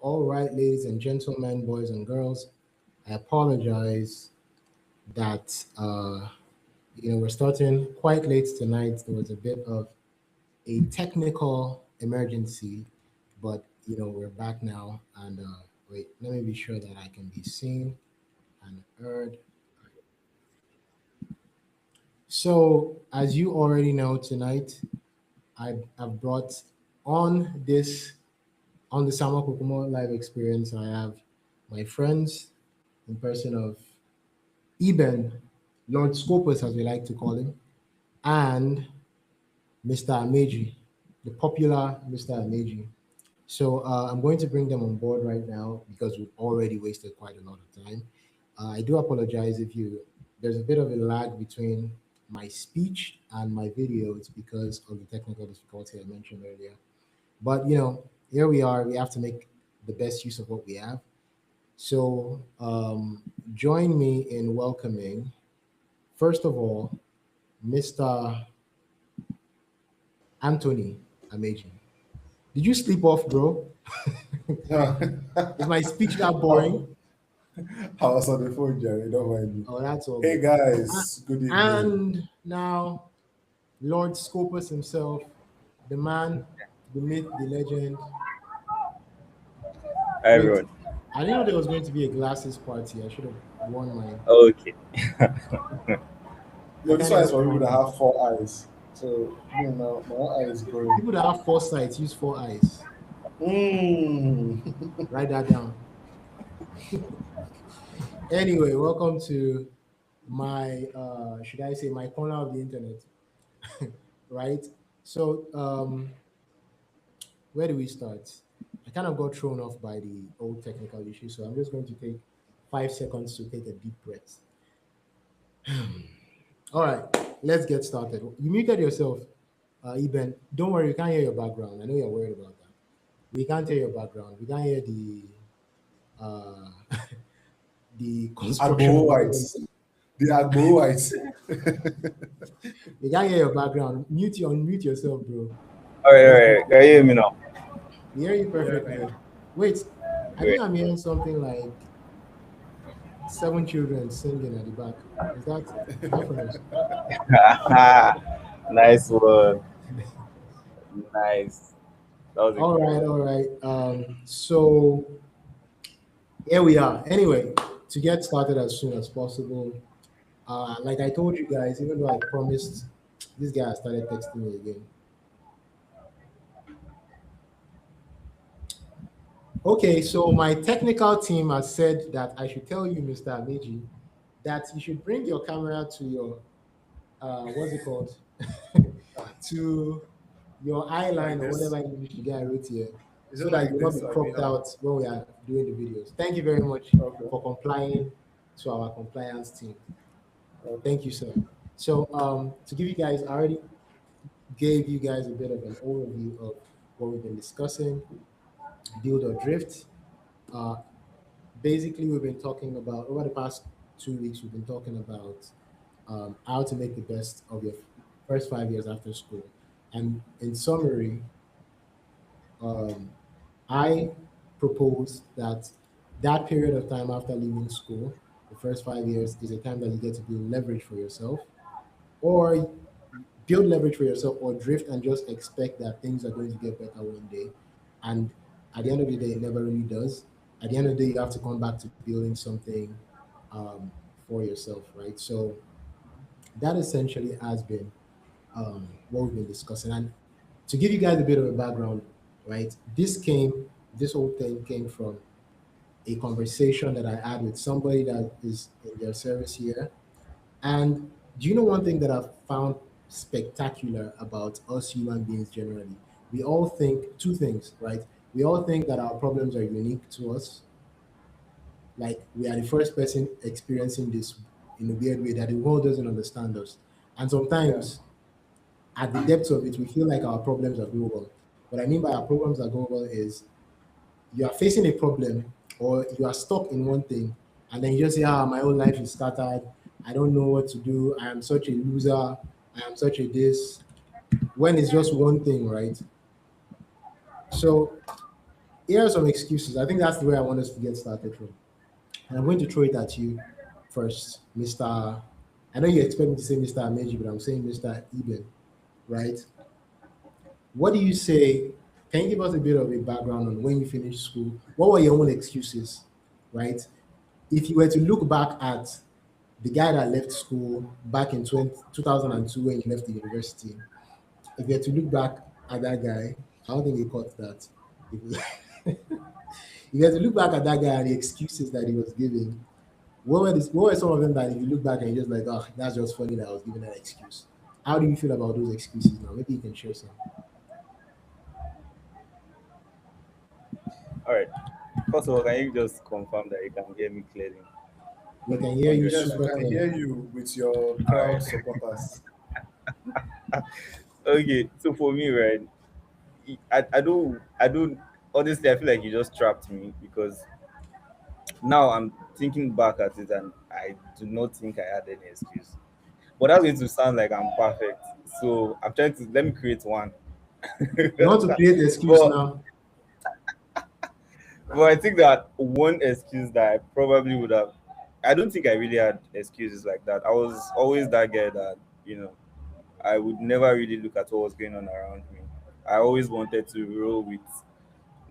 All right, ladies and gentlemen, boys and girls, I apologize that we're starting quite late tonight. There was a bit of a technical emergency, but we're back now. And wait, let me be sure that I can be seen and heard. So, as you already know, tonight I've brought on this on the Sama Kukumo live experience. I have my friends in person of Eben, Lord Scopus, as we like to call him, and Mr. Ameji, the popular Mr. Ameji. So I'm going to bring them on board right now because we've already wasted quite a lot of time. I do apologize if there's a bit of a lag between my speech and my videos because of the technical difficulty I mentioned earlier. But here we are. We have to make the best use of what we have. So join me in welcoming, first of all, Mr. Anthony Ameji. Did you sleep off, bro? Is my speech that boring? I was on the phone, Jerry. Don't mind me. Oh, that's all. Hey Good. guys, good evening. And now, Lord Scopus himself, the man, the myth, the legend. Hi, Wait, everyone. I didn't know there was going to be a glasses party. I should have worn mine. Okay. No, this one is for people that find have 4 eyes. So my eye is going. People that have 4 sight use 4 eyes. Write that down. Anyway, welcome to my should I say my corner of the internet. Right? So where do we start? I kind of got thrown off by the old technical issue, so I'm just going to take 5 seconds to take a deep breath. All right, let's get started. You muted yourself, Eben. Don't worry, we can't hear your background. I know you're worried about that. We can't hear your background. We can't hear the construction. Agboites. The Agboites. We can't hear your background. Unmute yourself, bro. All right. Can you hear me now? We hear you perfectly. Wait, I think I'm hearing something like 7 children singing at the back. Is that Nice one. Nice. All right. So here we are. Anyway, to get started as soon as possible, like I told you guys, even though I promised, this guy started texting me again. Okay, so my technical team has said that I should tell you, Mr. Ameji, that you should bring your camera to your, what's it called? to your eye line or whatever English the guy wrote here, so that you will not be cropped out when we are doing the videos. Thank you very much for complying to our compliance team. Thank you, sir. So to give you guys, I already gave you guys a bit of an overview of what we've been discussing. Build or drift. Basically, we've been talking about over the past 2 weeks. We've been talking about how to make the best of your first 5 years after school. And in summary, I propose that period of time after leaving school, the first 5 years, is a time that you get to build leverage for yourself, or build leverage for yourself, or drift and just expect that things are going to get better one day. And at the end of the day, it never really does. At the end of the day, you have to come back to building something for yourself, right? So that essentially has been what we've been discussing. And to give you guys a bit of a background, right? This whole thing came from a conversation that I had with somebody that is in their service here. And do you know one thing that I've found spectacular about us human beings generally? We all think two things, right? We all think that our problems are unique to us. Like we are the first person experiencing this in a weird way, that the world doesn't understand us. And sometimes at the depths of it, we feel like our problems are global. What I mean by our problems are global is you are facing a problem or you are stuck in one thing, and then you just say, my whole life is scattered. I don't know what to do. I am such a loser. I am such a this. When it's just one thing, right? So Here are some excuses. I think that's the way I want us to get started from. And I'm going to throw it at you first, Mr. I know you expect me to say Mr. Ameji, but I'm saying Mr. Eben, right? What do you say? Can you give us a bit of a background on when you finished school? What were your own excuses, right? If you were to look back at the guy that left school back in 2002 when you left the university, if you were to look back at that guy, I don't think he caught that. If you if you were to look back at that guy and the excuses that he was giving, what were some of them that if you look back and you're just like, oh, that's just funny that I was giving that excuse? How do you feel about those excuses now? Maybe you can share some. All right. First of all, can you just confirm that you can hear me clearly? We can hear you Yes, I super can clear. hear you with your All right. crowd supporters. Okay. So for me, right, I don't. Honestly, I feel like you just trapped me because now I'm thinking back at it and I do not think I had any excuse. But that's going to sound like I'm perfect. So I'm trying to let me create one. You want to create an excuse but now? But I think that one excuse that I probably would have, I don't think I really had excuses like that. I was always that guy that, you know, I would never really look at what was going on around me. I always wanted to roll with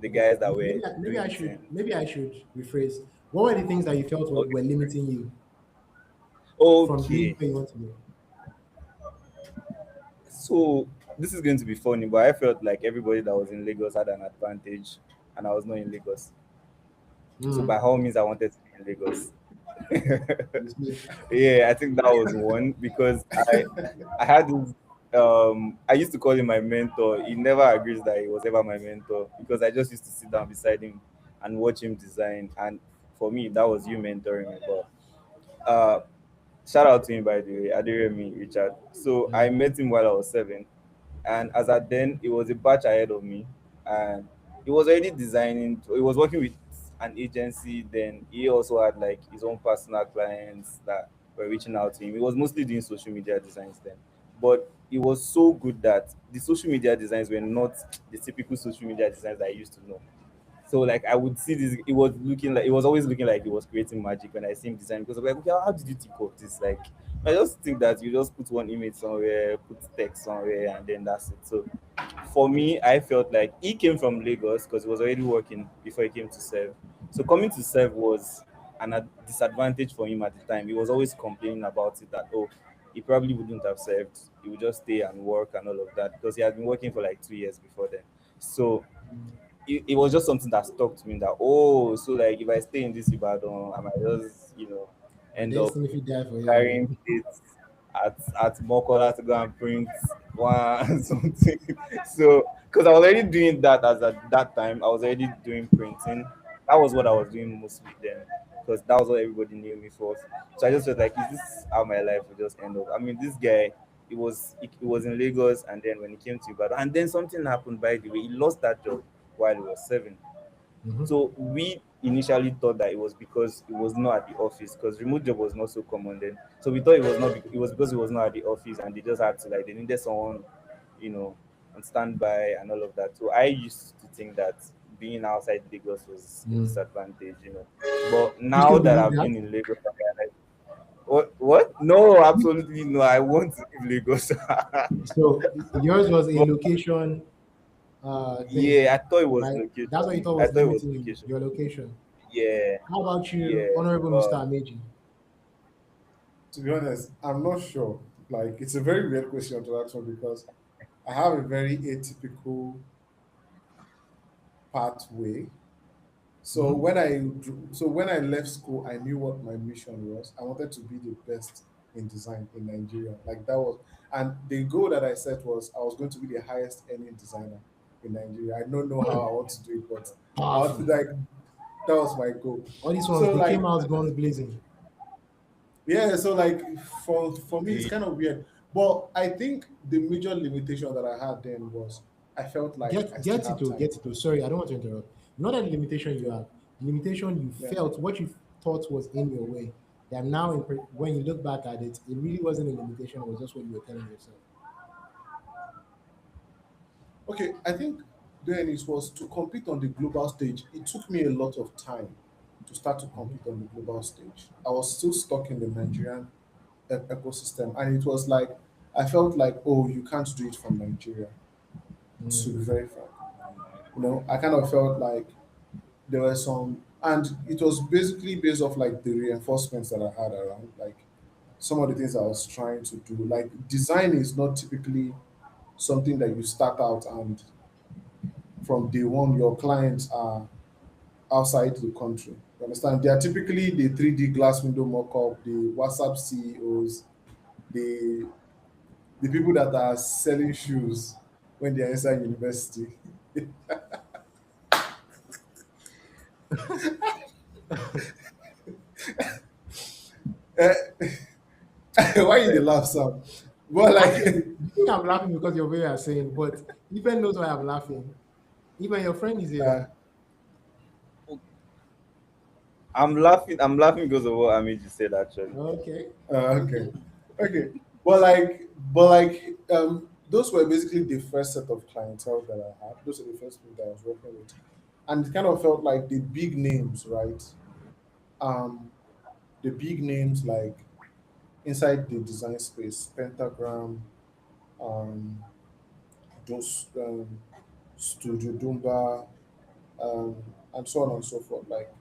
the Okay, guys that were maybe doing I the should thing. maybe I should rephrase. What were the things that you felt Okay. were limiting you from being Okay. where you want to be? So this is going to be funny, but I felt like everybody that was in Lagos had an advantage and I was not in Lagos. So by Mm, all means, I wanted to be in Lagos. you see, Yeah, I think that was one because I had this I used to call him my mentor. He never agrees that he was ever my mentor because I just used to sit down beside him and watch him design. And for me, that was you mentoring me. But shout out to him by the way, Adiremi Richard. So I mm, met him while I was 7, and as at then, he was a batch ahead of me, and he was already designing. He was working with an agency. Then he also had like his own personal clients that were reaching out to him. He was mostly doing social media designs then, but he was so good that the social media designs were not the typical social media designs that I used to know. So like I would see this, it was always looking like he was creating magic when I see him design because I'm like, okay, how did you think of this? Like I just think that you just put one image somewhere, put text somewhere, and then that's it. So for me, I felt like he came from Lagos because he was already working before he came to serve. So coming to serve was disadvantage for him at the time. He was always complaining about it that oh, he probably wouldn't have served. He would just stay and work and all of that because he had been working for like 2 years before then. So it was just something that stuck to me that oh, so like if I stay in this Ibadan, I might just end up destiny if you die for you, carrying Abi. plates at Mokola to go and print one something. So because I was already doing that as at that time, I was already doing printing. That was what I was doing mostly then because that was what everybody knew me for. So I just felt like, is this how my life will just end up? I mean, this guy, he was in Lagos, and then when he came to Ibadan, and then something happened. By the way, he lost that job while he was 7. Mhm. So we initially thought that it was because it was not at the office because remote job was not so common then. So we thought it was not it was because it was not at the office and they just had to like they needed someone, you know, on standby and all of that. So I used to think that being outside Lagos was a Mm. disadvantage, you know. But You now still that believe I've that? been in Lagos, I realize, what? No, absolutely no. I want to leave Lagos. So yours was a But location thing, yeah, I thought it was right? That's what you location. thought I was thought it was limiting you, location. your location. Yeah, How about you, yeah. Honorable Mr. Ameji? To be honest, I'm not sure. Like, it's a very weird question to ask me because I have a very atypical pathway. Mhm. So when I left school, I knew what my mission was. I wanted to be the best in design in Nigeria. Like that was, and the goal that I set was I was going to be the highest earning designer in Nigeria. I don't know how I want to do it, but I want Powerful. like that was my goal. All these ones, So they like came out guns blazing. yeah, so like for me it's kind of weird. But I think the major limitation that I had then was I felt like I still have time. Get it to. Sorry, I don't want to interrupt. Not that the limitation you have, the limitation you Yeah. felt, what you thought was in your way. That now, when you look back at it, it really wasn't a limitation. It was just what you were telling yourself. Okay, I think doing it was to compete on the global stage. It took me a lot of time to start to compete on the global stage. I was still stuck in the Nigerian ecosystem, and it was like I felt like, oh, you can't do it from Nigeria. To be Mm. very frank, I kind of felt like there were some, and it was basically based off like the reinforcements that I had around, like some of the things I was trying to do. Like design is not typically something that you start out and from day one your clients are outside the country. You understand? They are typically the 3D glass window mock-up, the WhatsApp CEOs, the the people that are selling shoes when they are inside university. Why you dey laugh, Sam? But Actually, like, you think I'm laughing because your way you are saying, but even knows why I'm laughing. Even your friend is uh, here. I'm laughing because of what Amiji said actually. Okay. okay, okay, but those were basically the first set of clientele that I had. Those are the first people that I was working with, and it kind of felt like the big names, right? Um, the big names like inside the design space, Pentagram, um, those Studio Dumba, um, and so on and so forth. Like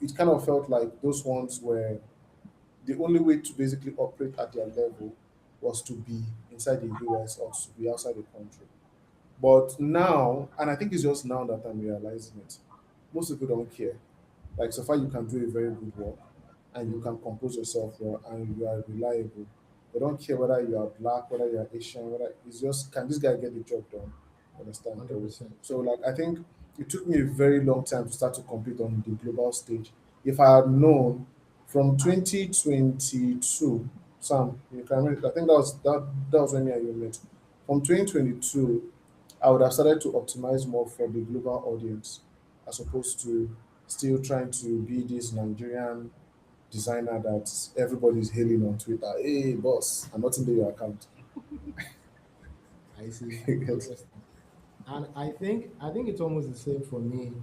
it kind of felt like those ones were the only way to basically operate at their level was to be inside the US or to be outside the country. But now, and I think it's just now that I'm realizing it, most people don't care. Like so far, you can do a very good work, and you Mm, can compose yourself well, and you are reliable. They don't care whether you are black, whether you are Asian, whether it's just can this guy get the job done? Understand? Though? 100%. So like I think it took me a very long time to start to compete on the global stage. If I had known from 2022, Sam, you can remember, I think that was when me and you met. From 2022, I would have started to optimize more for the global audience as opposed to still trying to be this Nigerian designer that everybody's hailing on Twitter. Hey, boss, I'm not in your account. I see. Interesting. And I think it's almost the same for me,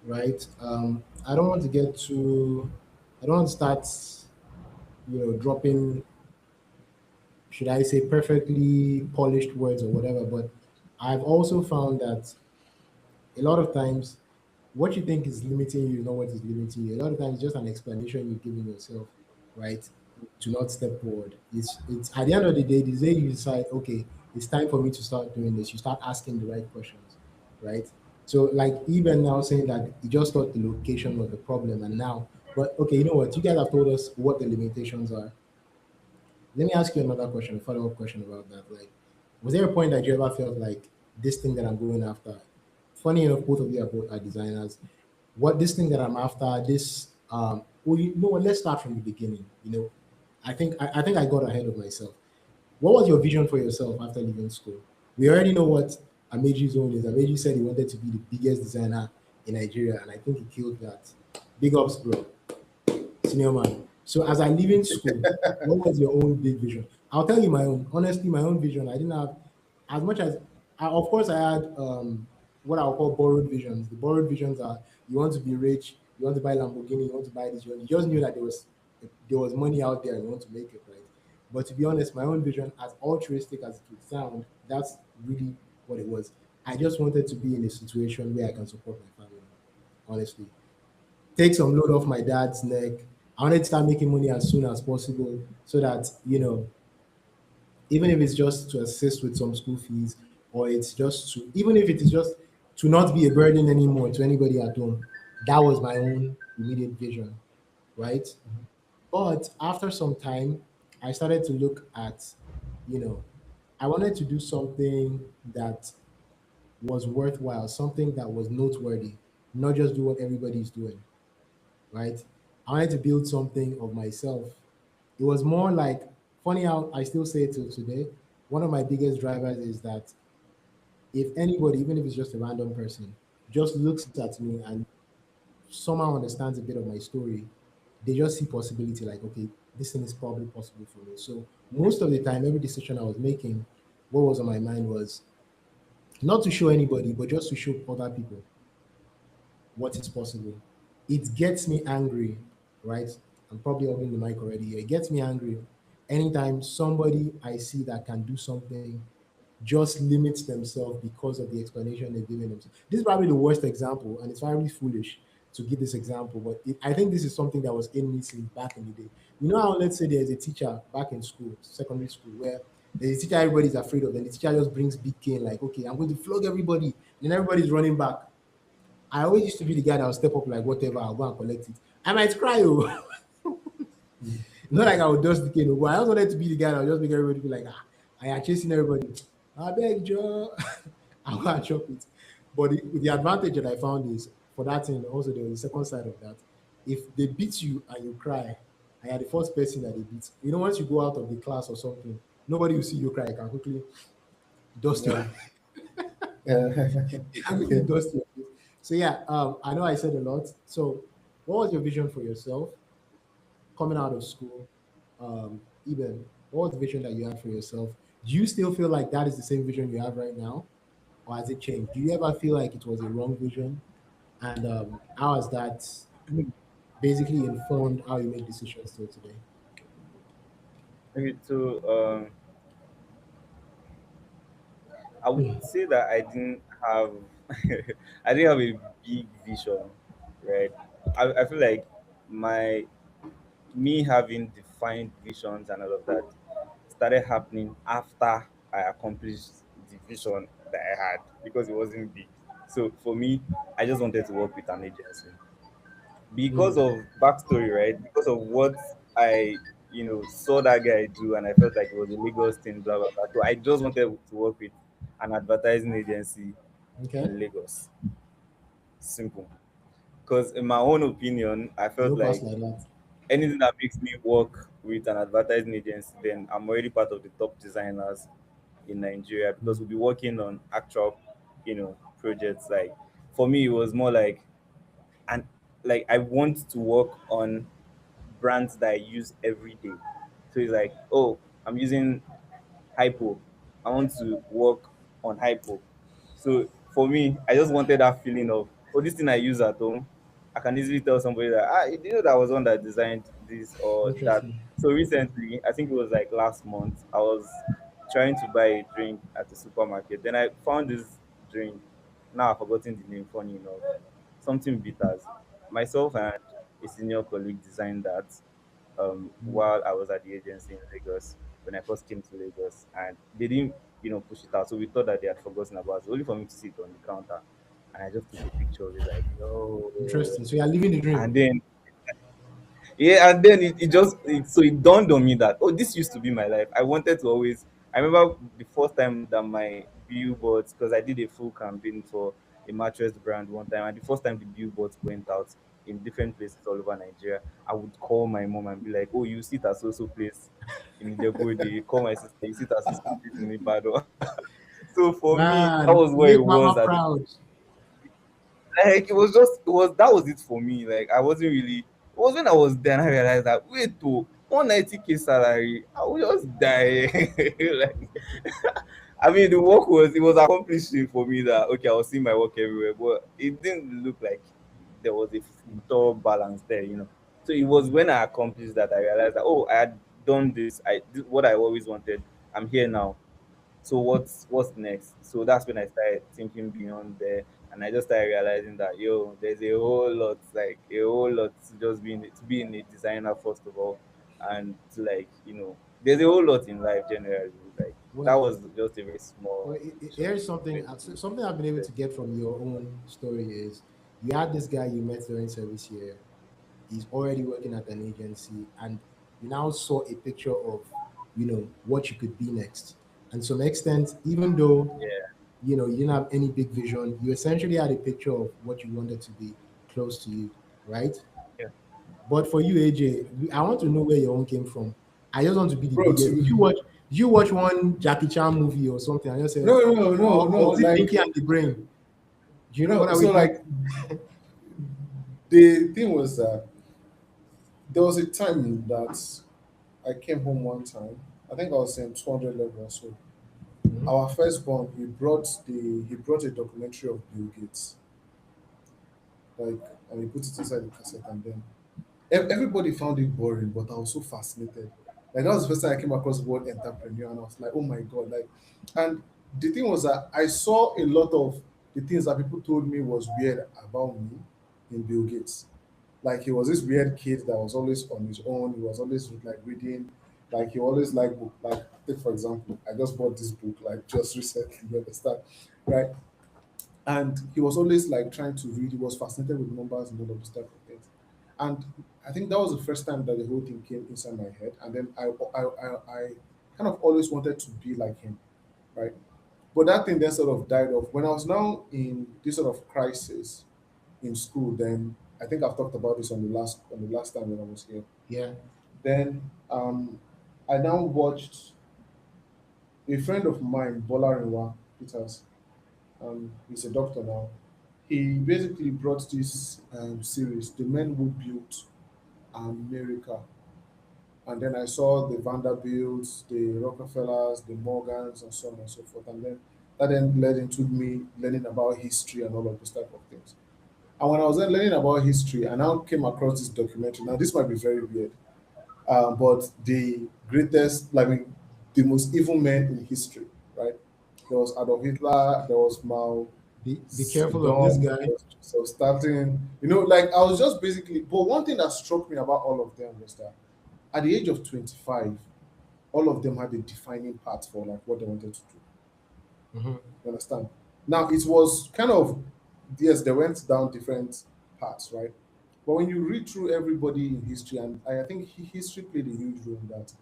right? I don't want to get too I don't want to start, dropping, should I say, perfectly polished words or whatever, but I've also found that a lot of times what you think is limiting you is not what is limiting you. A lot of times it's just an explanation you're giving yourself, right? To not step forward. It's at the end of the day, the day you decide, okay, it's time for me to start doing this, you start asking the right questions, right? So like even now saying that you just thought the location was the problem and now, but okay, you know what? You guys have told us what the limitations are. Let me ask you another question, a follow-up question about that. Like, was there a point that you ever felt like this thing that I'm going after? Funny enough, both of you are designers. What this thing that I'm after, this well, you know what, let's start from the beginning. I think I got ahead of myself. What was your vision for yourself after leaving school? We already know what Ameji's own is. Ameji said he wanted to be the biggest designer in Nigeria, and I think he killed that. Big ups, bro, senior man. So as I leaving school, what was your own big vision? I'll tell you my own. Honestly, my own vision. I didn't have as much as of course I had what I'll call borrowed visions. The borrowed visions are you want to be rich, you want to buy Lamborghini, you want to buy this, you just knew that there was money out there and you want to make it, right? But to be honest, my own vision, as altruistic as it would sound, that's really what it was. I just wanted to be in a situation where I can support my family, honestly take some load off my dad's neck. I wanted to start making money as soon as possible so that, even if it's just to assist with some school fees or it's just to, even if it is just to not be a burden anymore to anybody at home. That was my own immediate vision, right? But after some time, I started to look at, you know, I wanted to do something that was worthwhile, something that was noteworthy, not just do what everybody's doing, right? I wanted to build something of myself. It was more like, funny how I still say it till today. One of my biggest drivers is that if anybody, even if it's just a random person, just looks at me and somehow understands a bit of my story, they just see possibility like, okay, this thing is probably possible for me. So most of the time, every decision I was making, what was on my mind was not to show anybody, but just to show other people what is possible. It gets me angry, right? I'm probably holding the mic already here. It gets me angry anytime somebody I see that can do something just limits themselves because of the explanation they've given themselves. This is probably the worst example, and it's very foolish to give this example, but I think this is something that was in me since back in the day. You know how, let's say, there's a teacher back in school, secondary school, where there's a teacher everybody's afraid of, and the teacher just brings big cane, like, okay, I'm going to flog everybody, and then everybody's running back. I always used to be the guy that would step up, like, whatever, I'll go and collect it. I might cry, oh. Not like I would dust the cane, oh, but I also wanted to be the guy that would just make everybody be like, ah, I am chasing everybody. I beg Joe. I'll go and chop it. But the advantage that I found is for that thing, also there was a second side of that. If they beat you and you cry, I are the first person that they beat. You know, once you go out of the class or something, nobody will see you cry. You can quickly dust your Yeah. Yeah. you can quickly dust your face. So yeah, I know I said a lot. So what was your vision for yourself coming out of school? Even what was the vision that you had for yourself? Do you still feel like that is the same vision you have right now? Or has it changed? Do you ever feel like it was a wrong vision? And how has that basically informed how you make decisions till today? Okay, so I would say that I didn't have I didn't have a big vision, right? I feel like my me having defined visions and all of that started happening after I accomplished the vision that I had because it wasn't big. So for me, I just wanted to work with an agency because Mm, of backstory, right? Because of what I saw that guy do, and I felt like it was a Lagos thing, blah blah blah. So I just wanted to work with an advertising agency okay. in Lagos. Simple. Because in my own opinion, I felt No pass like like that. anything that makes me work with an advertising agency, then I'm already part of the top designers in Nigeria because Mm, we'll be working on actual, projects. Like for me, it was more like, and like I want to work on brands that I use every day. So it's like, oh, I'm using Hypo. I want to work on Hypo. So for me, I just wanted that feeling of, oh, this thing I use at home. I can easily tell somebody that, you know that was one that designed this or that. interesting. So recently, I think it was like last month, I was trying to buy a drink at the supermarket. Then I found this drink. Now I've forgotten the name, funny enough. Something bitters. Myself and a senior colleague designed that Mm, while I was at the agency in Lagos when I first came to Lagos, and they didn't, push it out. So we thought that they had forgotten about it, only for me to see it on the counter, and I just took a picture of it, like, yo. interesting. So you are living the And dream. then yeah, and then so it dawned on me that, oh, this used to be my life. I wanted to always. I remember the first time that my billboards, because I did a full campaign for a mattress brand one time, and the first time the billboards went out in different places all over Nigeria, I would call my mom and be like, "Oh, you sit at so so place in Ijebu, call my sister, you sit at so so place in Ibadan." So for me, that Man, was what it make was mama at the proud. like it was just it was that was it for me. Like I wasn't really it was when I was there and I realized that wait to 190K salary, I would just die. Like I mean the work was it was accomplishing for me that okay, I was seeing my work everywhere, but it didn't look like there was a thorough balance there. So it was when I accomplished that I realized that oh I had done this, I did what I always wanted. I'm here now, so what's next? So that's when I started thinking beyond there, and I just started realizing that there's a whole lot, like a whole lot to just being a designer first of all, and to like there's a whole lot in life generally. Like that Well, was just a very small vision. here's something. Something I've been able to get from your own story is you had this guy you met during service here. He's already working at an agency, and you now saw a picture of what you could be next. And to some extent, even though Yeah, you didn't have any big vision, you essentially had a picture of what you wanted to be close to you, right? yeah. But for you, AJ, I want to know where your own came from. I just want to be the Bro, biggest. Did to you watch? Did you watch one Jackie Chan movie or something? I just said, no, no, no, or no. was it Pinky and the Brain? Do you know what No. are we So talking? like the thing was that there was a time that I came home one time. I think I was in 200 level or so, our firstborn, he brought a documentary of Bill Gates, like, and he put it inside the cassette, and then everybody found it boring, but I was so fascinated. Like, that was the first time I came across the word entrepreneur, and I was like, oh my god, like, and the thing was that I saw a lot of the things that people told me was weird about me in Bill Gates. Like, he was this weird kid that was always on his own. He was always like reading, like he always liked book. Like, take for example, I just bought this book like just recently. You understand, right? And he was always like trying to read. He was fascinated with numbers and all of this type of things. And I think that was the first time that the whole thing came inside my head. And then I kind of always wanted to be like him, right? But that thing then sort of died off. When I was now in this sort of crisis in school, then I think I've talked about this on the last time when I was here. Yeah. Then I now watched a friend of mine, Bolarinwa Peters. He's a doctor now. He basically brought this series, The Men Who Built America. And then I saw the Vanderbilts, the Rockefellers, the Morgans, and so on and so forth. And then that then led into me learning about history and all of those type of things. And when I was then learning about history, I now came across this documentary. Now, this might be very weird, but the greatest, like, I mean, the most evil men in history, right? There was Adolf Hitler, there was Mao Be careful of this Zedong, guy. there was Joseph Stalin. You know, like, I was just basically, but one thing that struck me about all of them was that at the age of 25, all of them had a defining part for like what they wanted to do. Hmm. You understand? Now, it was kind of, yes, they went down different paths, right? But when you read through everybody in history, and I think history played a huge role in that.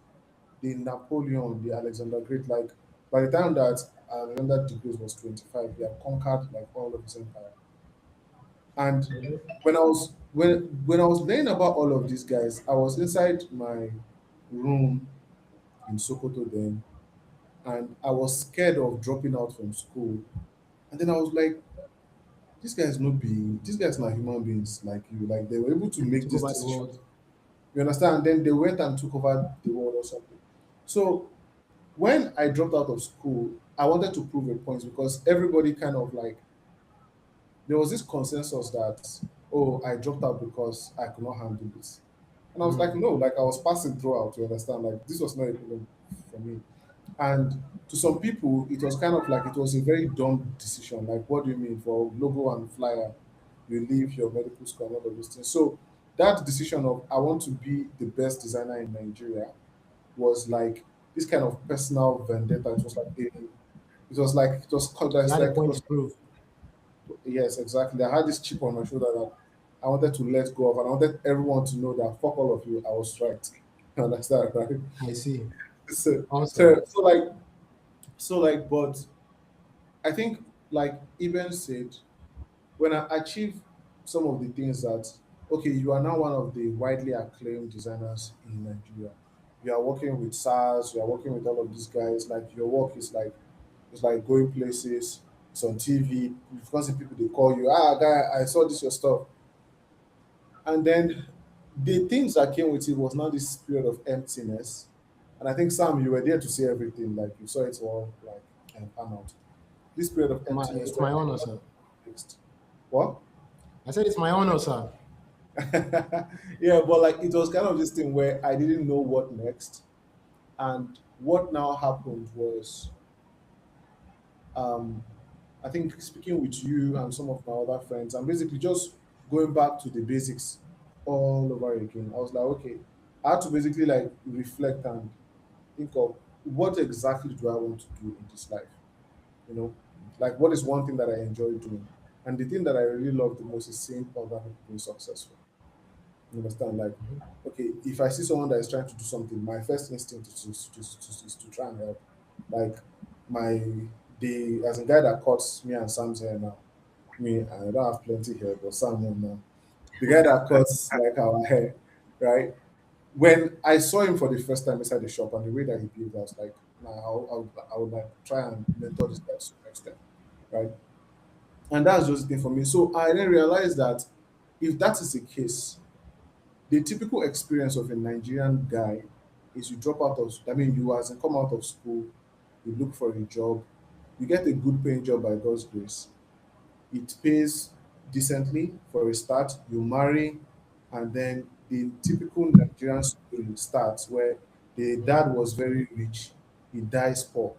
The Napoleon, the Alexander Great, like, by the time that Alexander the Great was 25, he had conquered like all of his empire. And when I was learning about all of these guys, I was inside my room in Sokoto then, and I was scared of dropping out from school. And then I was like, these guys not human beings like you. Like, they were able to make Took this over the decision. world. You understand? And then they went and took over the world or something. So when I dropped out of school, I wanted to prove a point because everybody kind of like, there was this consensus that, oh, I dropped out because I could not handle this. And I was like, Mm. no, like, I was passing throughout, you understand? Like, this was not a problem for me. And to some people, it was kind of like it was a very dumb decision. Like, what do you mean for logo and flyer? You leave your medical school and all of those things. So that decision of I want to be the best designer in Nigeria was like this kind of personal vendetta. It was called You it's had a like it point was to prove. yes, exactly. I had this chip on my shoulder that I wanted to let go of, and I wanted everyone to know that fuck all of you, I was right. You understand, right? I see. So, Awesome. so like, but I think, like Eben said, when I achieve some of the things that, okay, you are now one of the widely acclaimed designers in Nigeria. You are working with SARS, you are working with all of these guys. Like, your work is like, it's like going places. It's on TV. You can see people, they call you, guy, I saw this your stuff. And then the things that came with it was now this period of emptiness. And I think, Sam, you were there to see everything. Like, you saw it all like pan out. This period of emptiness It's where my honor, sir. fixed. What? I said it's my honor, sir. Yeah, but like, it was kind of this thing where I didn't know what next. And what now happened was, um, I think, speaking with you and some of my other friends, and basically just going back to the basics all over again. I was like, okay, I had to basically like reflect and think of what exactly do I want to do in this life? You know, like, what is one thing that I enjoy doing? And the thing that I really love the most is seeing other people being successful. You understand? Like, okay, if I see someone that is trying to do something, my first instinct is to try and help. Like, my the as a guy that cuts me and Sam's hair now. Me, I don't have plenty hair, but Sam will now. The guy that cuts like our hair, right? When I saw him for the first time inside the shop and the way that he behaved, I was like, nah, I would like try and mentor this guy to next time, right? And that's just the thing for me. So I then realized that if that is the case, the typical experience of a Nigerian guy is you drop out of, I mean, you as in come out of school, you look for a job, you get a good paying job by God's grace. It pays decently for a start. You marry, and then the typical Nigerian story starts where the dad was very rich, he dies poor.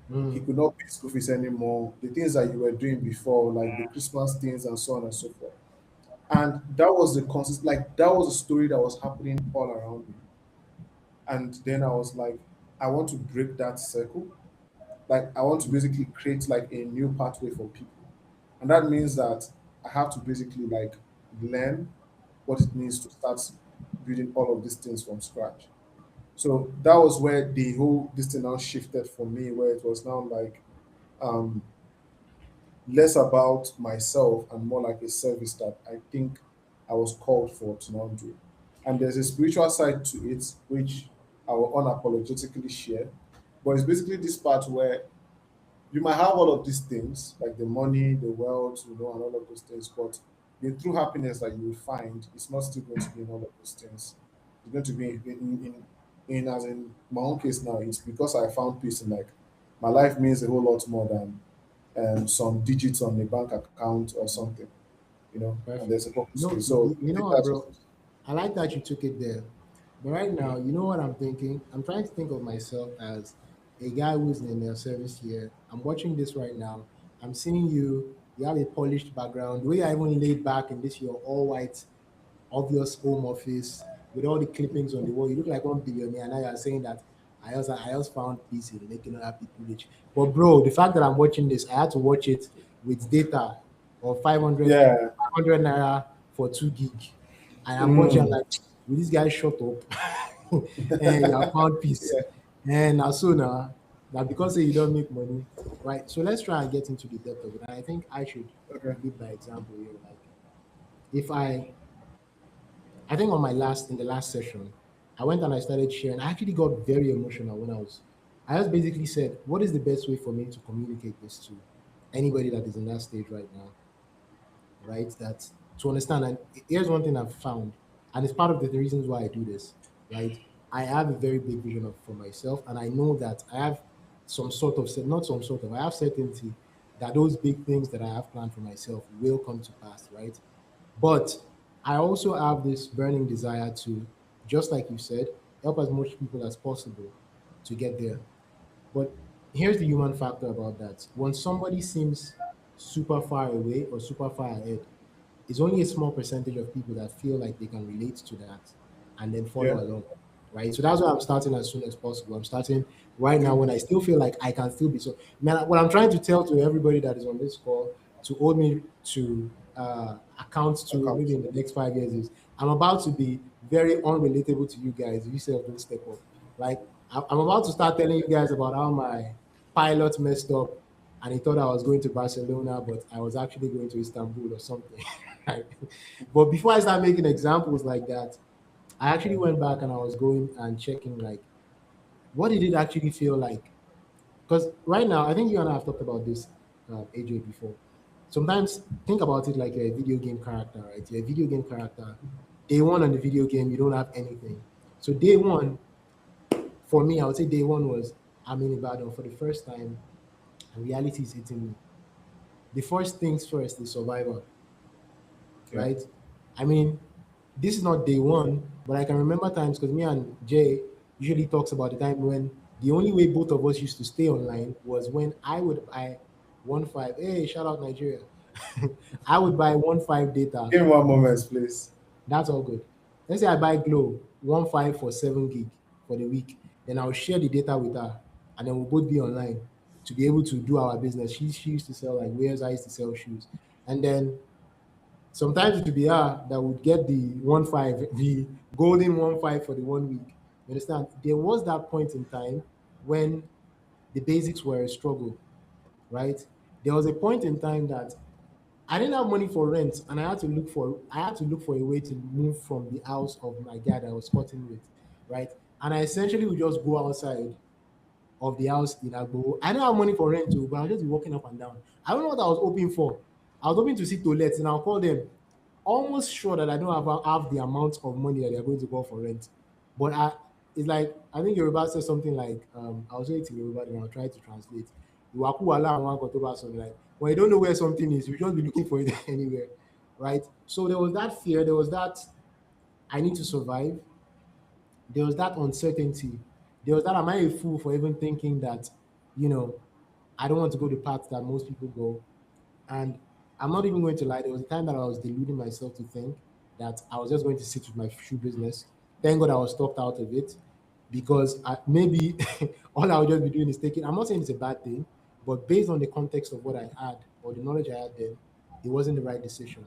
He Mm. could not pay school fees anymore. The things that you were doing before, like the Christmas things and so on and so forth. And that was the consist like that was a story that was happening all around me. And then I was like, I want to break that circle. Like I want to basically create like a new pathway for people. And that means that I have to basically like learn what it means to start building all of these things from scratch. So that was where the whole this thing now shifted for me, where it was now like um less about myself and more like a service that I think I was called for to now do. And there's a spiritual side to it, which I will unapologetically share. But it's basically this part where you might have all of these things, like the money, the wealth, and all of those things, but the true happiness that you will find is not still going to be in all of those things. It's going to be in as in my own case now, it's because I found peace in like my life means a whole lot more than some digits on the bank account or something, and Perfect. there's a purpose to No, it. So you I know think what, that's bro? just I like that you took it there. But right now, you know what I'm thinking? I'm trying to think of myself as a guy who's in their service here. I'm watching this right now. I'm seeing you. You have a polished background. The way I even laid back in this your all white, obvious home office with all the clippings on the wall. You look like one billionaire. Now you're saying that I also found peace in making other people rich. But bro, the fact that I'm watching this, I had to watch it with data of 500, yeah. 500 naira for 2 gig. And I'm watching, I'm Mm. like, will this guy shut up? And you have found peace. Yeah. And as soon that because say you don't make money, right? So let's try and get into the depth of it. And I think I should Okay. lead by example here. Like if I think on my last in the last session, I went and I started sharing. I actually got very emotional when I just basically said, what is the best way for me to communicate this to anybody that is in that stage right now, right? That to understand. And here's one thing I've found, and it's part of the reasons why I do this, right? I have a very big vision for myself, and I know that I have not some sort of, I have certainty that those big things that I have planned for myself will come to pass, right? But I also have this burning desire to, just like you said, help as much people as possible to get there. But here's the human factor about that. When somebody seems super far away or super far ahead, it's only a small percentage of people that feel like they can relate to that and then Yeah. follow along. Right. So that's why I'm starting as soon as possible. I'm starting right now when I still feel like I can still be so man. What I'm trying to tell to everybody that is on this call to hold me to account to maybe Account. in the next 5 years is I'm about to be very unrelatable to you guys if you self don't step up. Like I'm about to start telling you guys about how my pilot messed up and he thought I was going to Barcelona, but I was actually going to Istanbul or something. Right? But before I start making examples like that, I actually went back and I was going and checking like what did it actually feel like? Because right now, I think you and I have talked about this, AJ, before. Sometimes think about it like you're a video game character, right? You're a video game character. Day one on the video game, you don't have anything. So day one, for me, I would say day one was I'm in Ibadan for the first time, and reality is hitting me. The first things first is survival, Yeah. right? I mean, this is not day one, but I can remember times because me and Jay usually talks about the time when the only way both of us used to stay online was when I would buy 1.5. Hey, shout out Nigeria. I would buy 1.5 data. Give me one moment, please. That's all good. Let's say I buy Glow 1.5 for 7 gig for the week. Then I'll share the data with her, and then we'll both be online to be able to do our business. She used to sell like wares, I used to sell shoes, and then sometimes it would be her that would get the 1.5, the golden 1.5 for the 1 week. You understand? There was that point in time when the basics were a struggle, right? There was a point in time that I didn't have money for rent, and I had to look for a way to move from the house of my guy that I was cutting with, right? And I essentially would just go outside of the house in Agbo. I don't have money for rent too, but I'll just be walking up and down. I don't know what I was hoping for. I was hoping to see toilets, and I'll call them, almost sure that I don't have the amount of money that they're going to call for rent. But it's like I think Yoruba says something like I'll say it in Yoruba and I'll try to translate. Iwaku wala àwọn nǹkan tó bá sọnù, like when you don't know where something is, you just be looking for it anywhere, right? So there was that fear, there was that I need to survive, there was that uncertainty, there was that am I a fool for even thinking that, you know, I don't want to go the path that most people go. And I'm not even going to lie, there was a time that I was deluding myself to think that I was just going to sit with my shoe business. Thank God I was talked out of it because maybe all I would just be doing is taking, I'm not saying it's a bad thing, but based on the context of what I had or the knowledge I had then, it wasn't the right decision,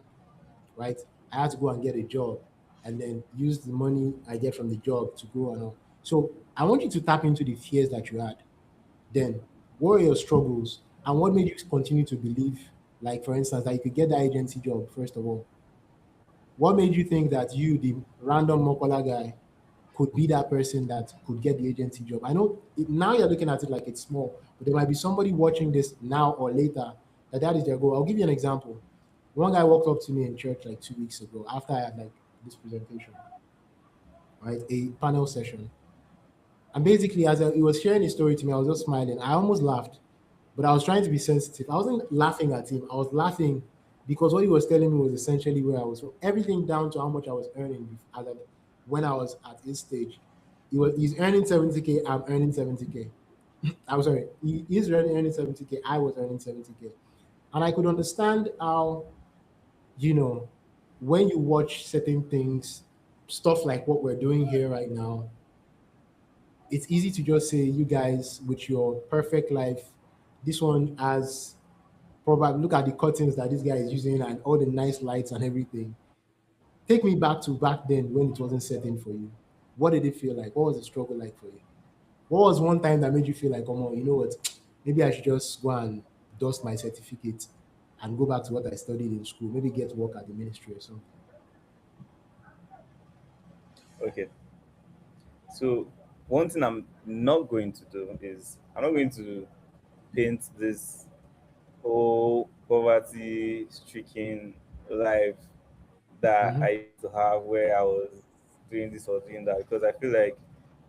right? I had to go and get a job and then use the money I get from the job to go and all. So I want you to tap into the fears that you had then. What were your struggles and what made you continue to believe, like for instance, that you could get that agency job, first of all? What made you think that you, the random Mokola guy, could be that person that could get the agency job? I know now you're looking at it like it's small, but there might be somebody watching this now or later that is their goal. I'll give you an example. One guy walked up to me in church like 2 weeks ago after I had like this presentation, right? A panel session. And basically, he was sharing his story to me, I was just smiling. I almost laughed, but I was trying to be sensitive. I wasn't laughing at him. I was laughing because what he was telling me was essentially where I was from. Everything down to how much I was earning when I was at his stage. He's earning 70K, I'm earning 70K. I'm sorry, he's earning 70K, I was earning 70K. And I could understand how, you know, when you watch certain things, stuff like what we're doing here right now, it's easy to just say, you guys with your perfect life, this one has probably look at the curtains that this guy is using and all the nice lights and everything. Take me back to back then when it wasn't setting for you. What did it feel like? What was the struggle like for you? What was one time that made you feel like, oh, you know what? Maybe I should just go and dust my certificate and go back to what I studied in school. Maybe get work at the ministry or something. Okay. So one thing I'm not going to do is I'm not going to paint this whole poverty stricken life that Mm-hmm. I used to have where I was doing this or doing that, because I feel like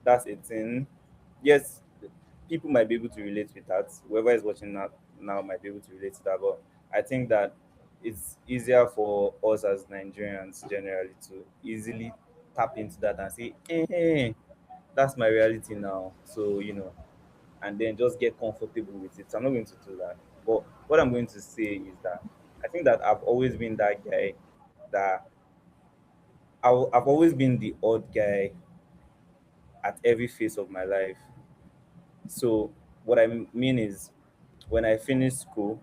that's a thing. Yes, people might be able to relate with that. Whoever is watching that now might be able to relate to that, but I think that it's easier for us as Nigerians generally to easily tap into that and say, that's my reality now. So, and then just get comfortable with it. So I'm not going to do that. But what I'm going to say is that I think that I've always been that guy that I've always been the odd guy at every phase of my life. So what I mean is, when I finished school,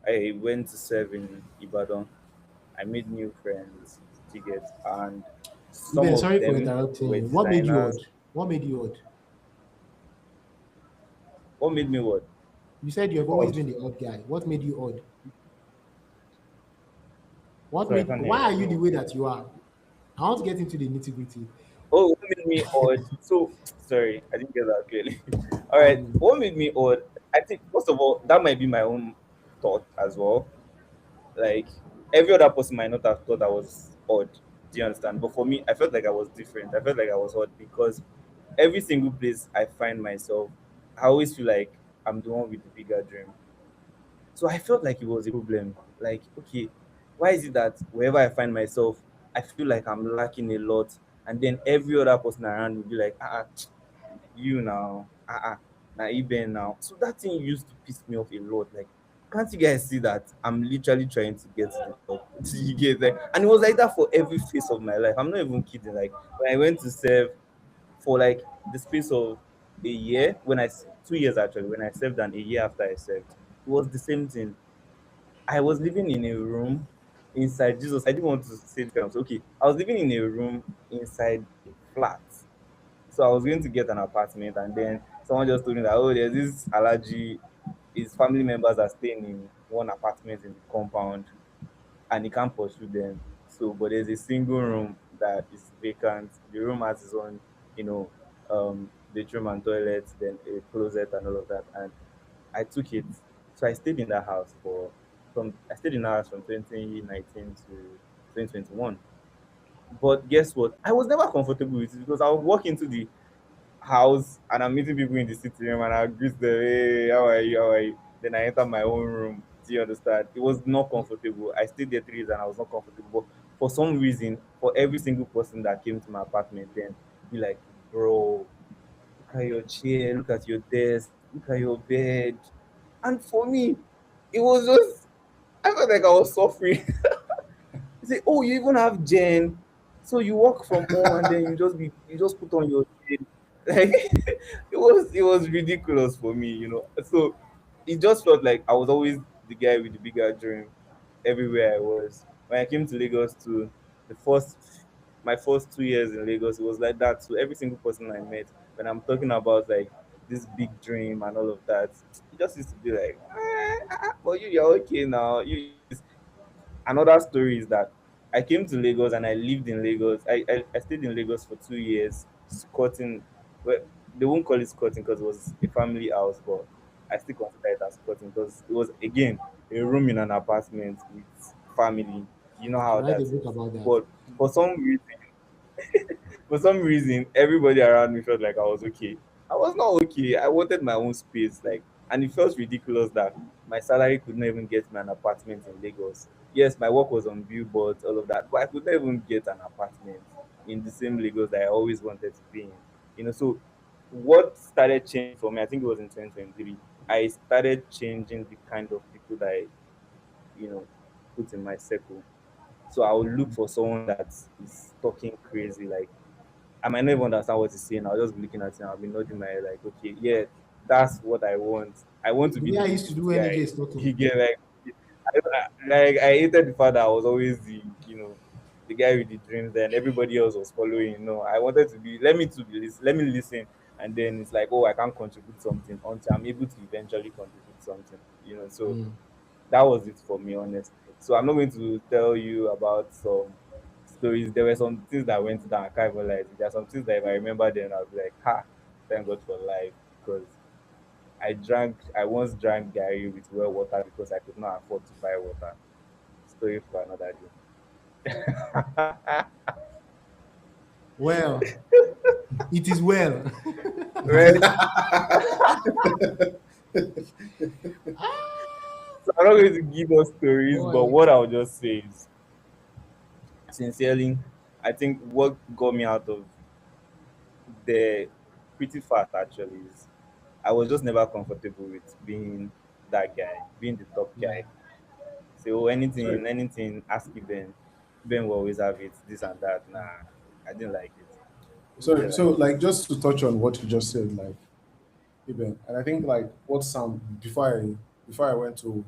I went to serve in Ibadan. I made new friends, tickets, and some Ben, of sorry for them interrupting were you. What made you designers. odd? What made you odd? What made me what? You said you have always Odd. been the odd guy. What made you odd? What Sorry, I made? can't hear Why are you. you the way that you are? I want to get into the nitty gritty. Oh, what made me odd? So sorry, I didn't get that clearly. All right, what made me odd? I think first of all, that might be my own thought as well. Like every other person might not have thought I was odd. Do you understand? But for me, I felt like I was different. I felt like I was odd because every single place I find myself, I always feel like I'm the one with the bigger dream. So I felt like it was a problem. Like, okay, why is it that wherever I find myself, I feel like I'm lacking a lot, and then every other person around will be like, you now, now Iben now. So that thing used to piss me off a lot. Like, can't you guys see that I'm literally trying to get to the top? You get that? And it was like that for every phase of my life. I'm not even kidding. Like when I went to serve for like the space of a year, 2 years actually, when I served and a year after I served, it was the same thing. I was living in a room inside Jesus. I didn't want to say this kind of okay. I was living in a room inside a flat. So I was going to get an apartment, and then someone just told me that, oh, there's this allergy. His family members are staying in one apartment in the compound, and he can't pursue them. So, but there's a single room that is vacant. The room has its own, you know, bedroom and toilet, then a closet and all of that. And I took it. So I stayed in that house from 2019 to 2021. But guess what? I was never comfortable with it because I would walk into the house and I'm meeting people in the sitting room and I greet them, hey, how are you? How are you? Then I enter my own room. Do you understand? It was not comfortable. I stayed there 3 days and I was not comfortable. But for some reason, for every single person that came to my apartment, then be like, bro, look at your chair, look at your desk, look at your bed. And for me, it was just I felt like I was suffering. He say, "Oh, you even have Jen, so you work from home and then you just put on your Jen." Like it was ridiculous for me, you know. So it just felt like I was always the guy with the bigger dream everywhere I was. When I came to Lagos to the first my first 2 years in Lagos, it was like that. So every single person I met, when I'm talking about like this big dream and all of that, it just used to be like, but you're okay now. Another story is that I came to Lagos and I lived in Lagos. I stayed in Lagos for 2 years, squatting. Well, they won't call it squatting because it was a family house, but I still consider it as squatting because it was, again, a room in an apartment with family. You know You should how write a that book is. about that. But for some reason, everybody around me felt like I was okay. I was not okay. I wanted my own space, like, and it felt ridiculous that my salary could not even get me an apartment in Lagos. Yes, my work was on billboards, all of that, but I could not even get an apartment in the same Lagos that I always wanted to be in. So what started changing for me, I think it was in 2023, I started changing the kind of people that I, you know, put in my circle. So I would look for someone that is talking crazy, like I might not even understand what he's saying. I'll just be looking at him. I'll be nodding my head like, okay, yeah, that's what I want. I want to The be way the I used to do latest when AJ guy. is talking. He get like, I hated the fact that I was always the guy with the dreams. Then everybody else was following. No, I wanted to be. Let me listen, and then it's like, oh, I can contribute something until I'm able to eventually contribute something. So Mm. that was it for me, honestly. So I'm not going to tell you about some stories. There were some things that went down. I can't even lie to you. There are some things that if I remember them, I'll be like, ha, thank God for life. Because I once drank Gary with well water because I could not afford to buy water. Story for another day. Well, it is well. Right? So I'm not going to give us stories, but Boy, what I'll just say is, sincerely, I think what got me out of there pretty fast actually is I was just never comfortable with being that guy, being the top yeah. guy. Say, oh, Sorry, anything, ask you Ben. Ben will always have it, this and that. Nah, I didn't like it. I sorry. didn't So, like it. like, just to touch on what you just said, like, Eben, and I think like what Sam before I went to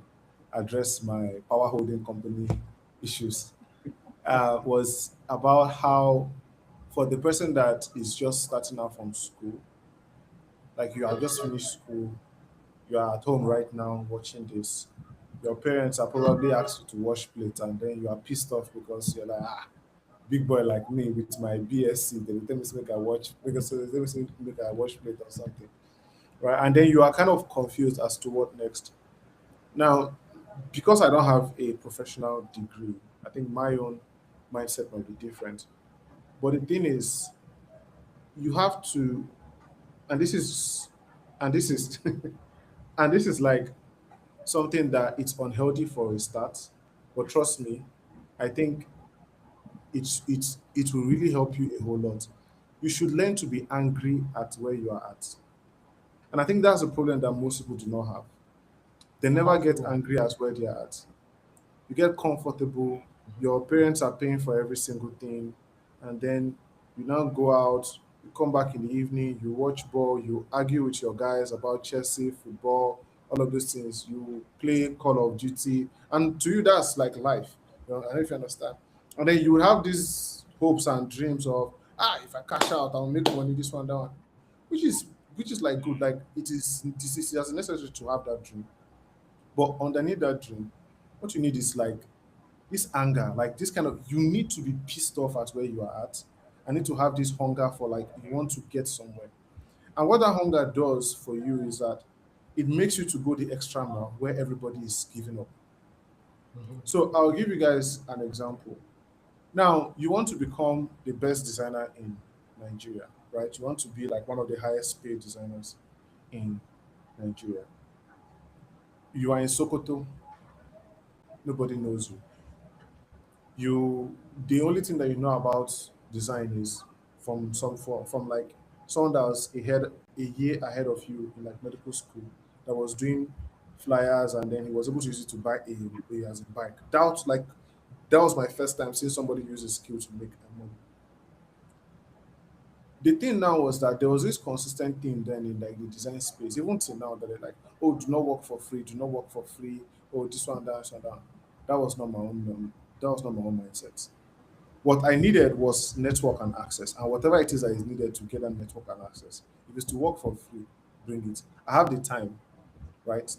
address my power holding company issues, was about how for the person that is just starting out from school, like you have just finished school, you are at home right now watching this. Your parents are probably asked you to wash plates, and then you are pissed off because you're like, big boy like me with my BSc, they will tell me to make I watch, because they tell me to make I wash plate or something, right? And then you are kind of confused as to what next. Now, because I don't have a professional degree, I think my own mindset might be different. But the thing is, you have to, and this is, and this is, and this is like something that it's unhealthy for a start. But trust me, I think it will really help you a whole lot. You should learn to be angry at where you are at, and I think that's a problem that most people do not have. They never get Comfortable. angry at where they are at. You get comfortable, your parents are paying for every single thing, and then you now go out, you come back in the evening, you watch ball, you argue with your guys about Chelsea, football, all of those things. You play Call of Duty, and to you, that's like life. I don't know if you understand. And then you have these hopes and dreams of, if I cash out, I'll make money, this one, that one, which is which is like good. Like it is necessary to have that dream. But underneath that dream, what you need is like this anger, like this kind of, you need to be pissed off at where you are at. I need to have this hunger for, like, you want to get somewhere. And what that hunger does for you is that it makes you to go the extra mile where everybody is giving up. Mhm. So I'll give you guys an example. Now, you want to become the best designer in Nigeria. right? You want to be like one of the highest paid designers in Nigeria. You are in Sokoto, nobody knows you. The only thing that you know about design is from like someone that was a year ahead of you in like medical school that was doing flyers, and then he was able to use it to buy a as a bike. That was my first time seeing somebody use a skill to make money. The thing now was that there was this consistent thing then in like the design space, even till now, that they're like, oh, do not work for free, do not work for free, oh, this one, that. That was not my own that was not my own mindset. What I needed was network and access, and whatever it is that is needed to get that network and access. If it's to work for free, bring it. I have the time, right?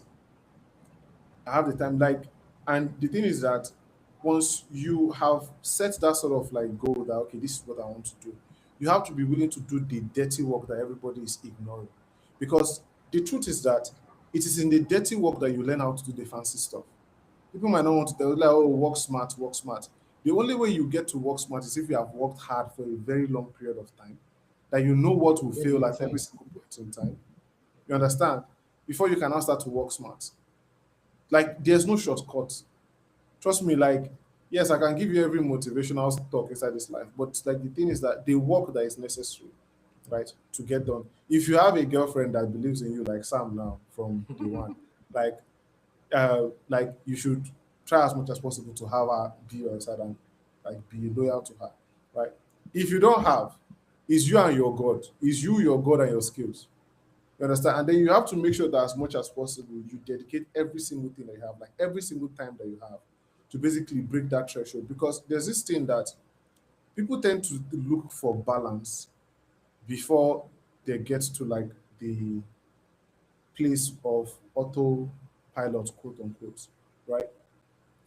I have the time. Like, and the thing is that once you have set that sort of like goal that okay, this is what I want to do, you have to be willing to do the dirty work that everybody is ignoring. Because the truth is that it is in the dirty work that you learn how to do the fancy stuff. People might not want to tell you like, oh, work smart, work smart. The only way you get to work smart is if you have worked hard for a very long period of time, that you know what will Very fail long at every time. single point in time. You understand? Before you can now start to work smart. Like there's no shortcut. Trust me, like, yes, I can give you every motivational talk inside this life, but like the thing is that the work that is necessary, right, to get done. If you have a girlfriend that believes in you, like Sam now from day one, like like you should try as much as possible to have her be your side and like be loyal to her, right? If you don't have, it's you and your God. It's you, your God, and your skills. You understand? And then you have to make sure that as much as possible you dedicate every single thing that you have, like every single time that you have, to basically break that threshold. Because there's this thing that people tend to look for balance before they get to like the place of autopilot, quote unquote, right?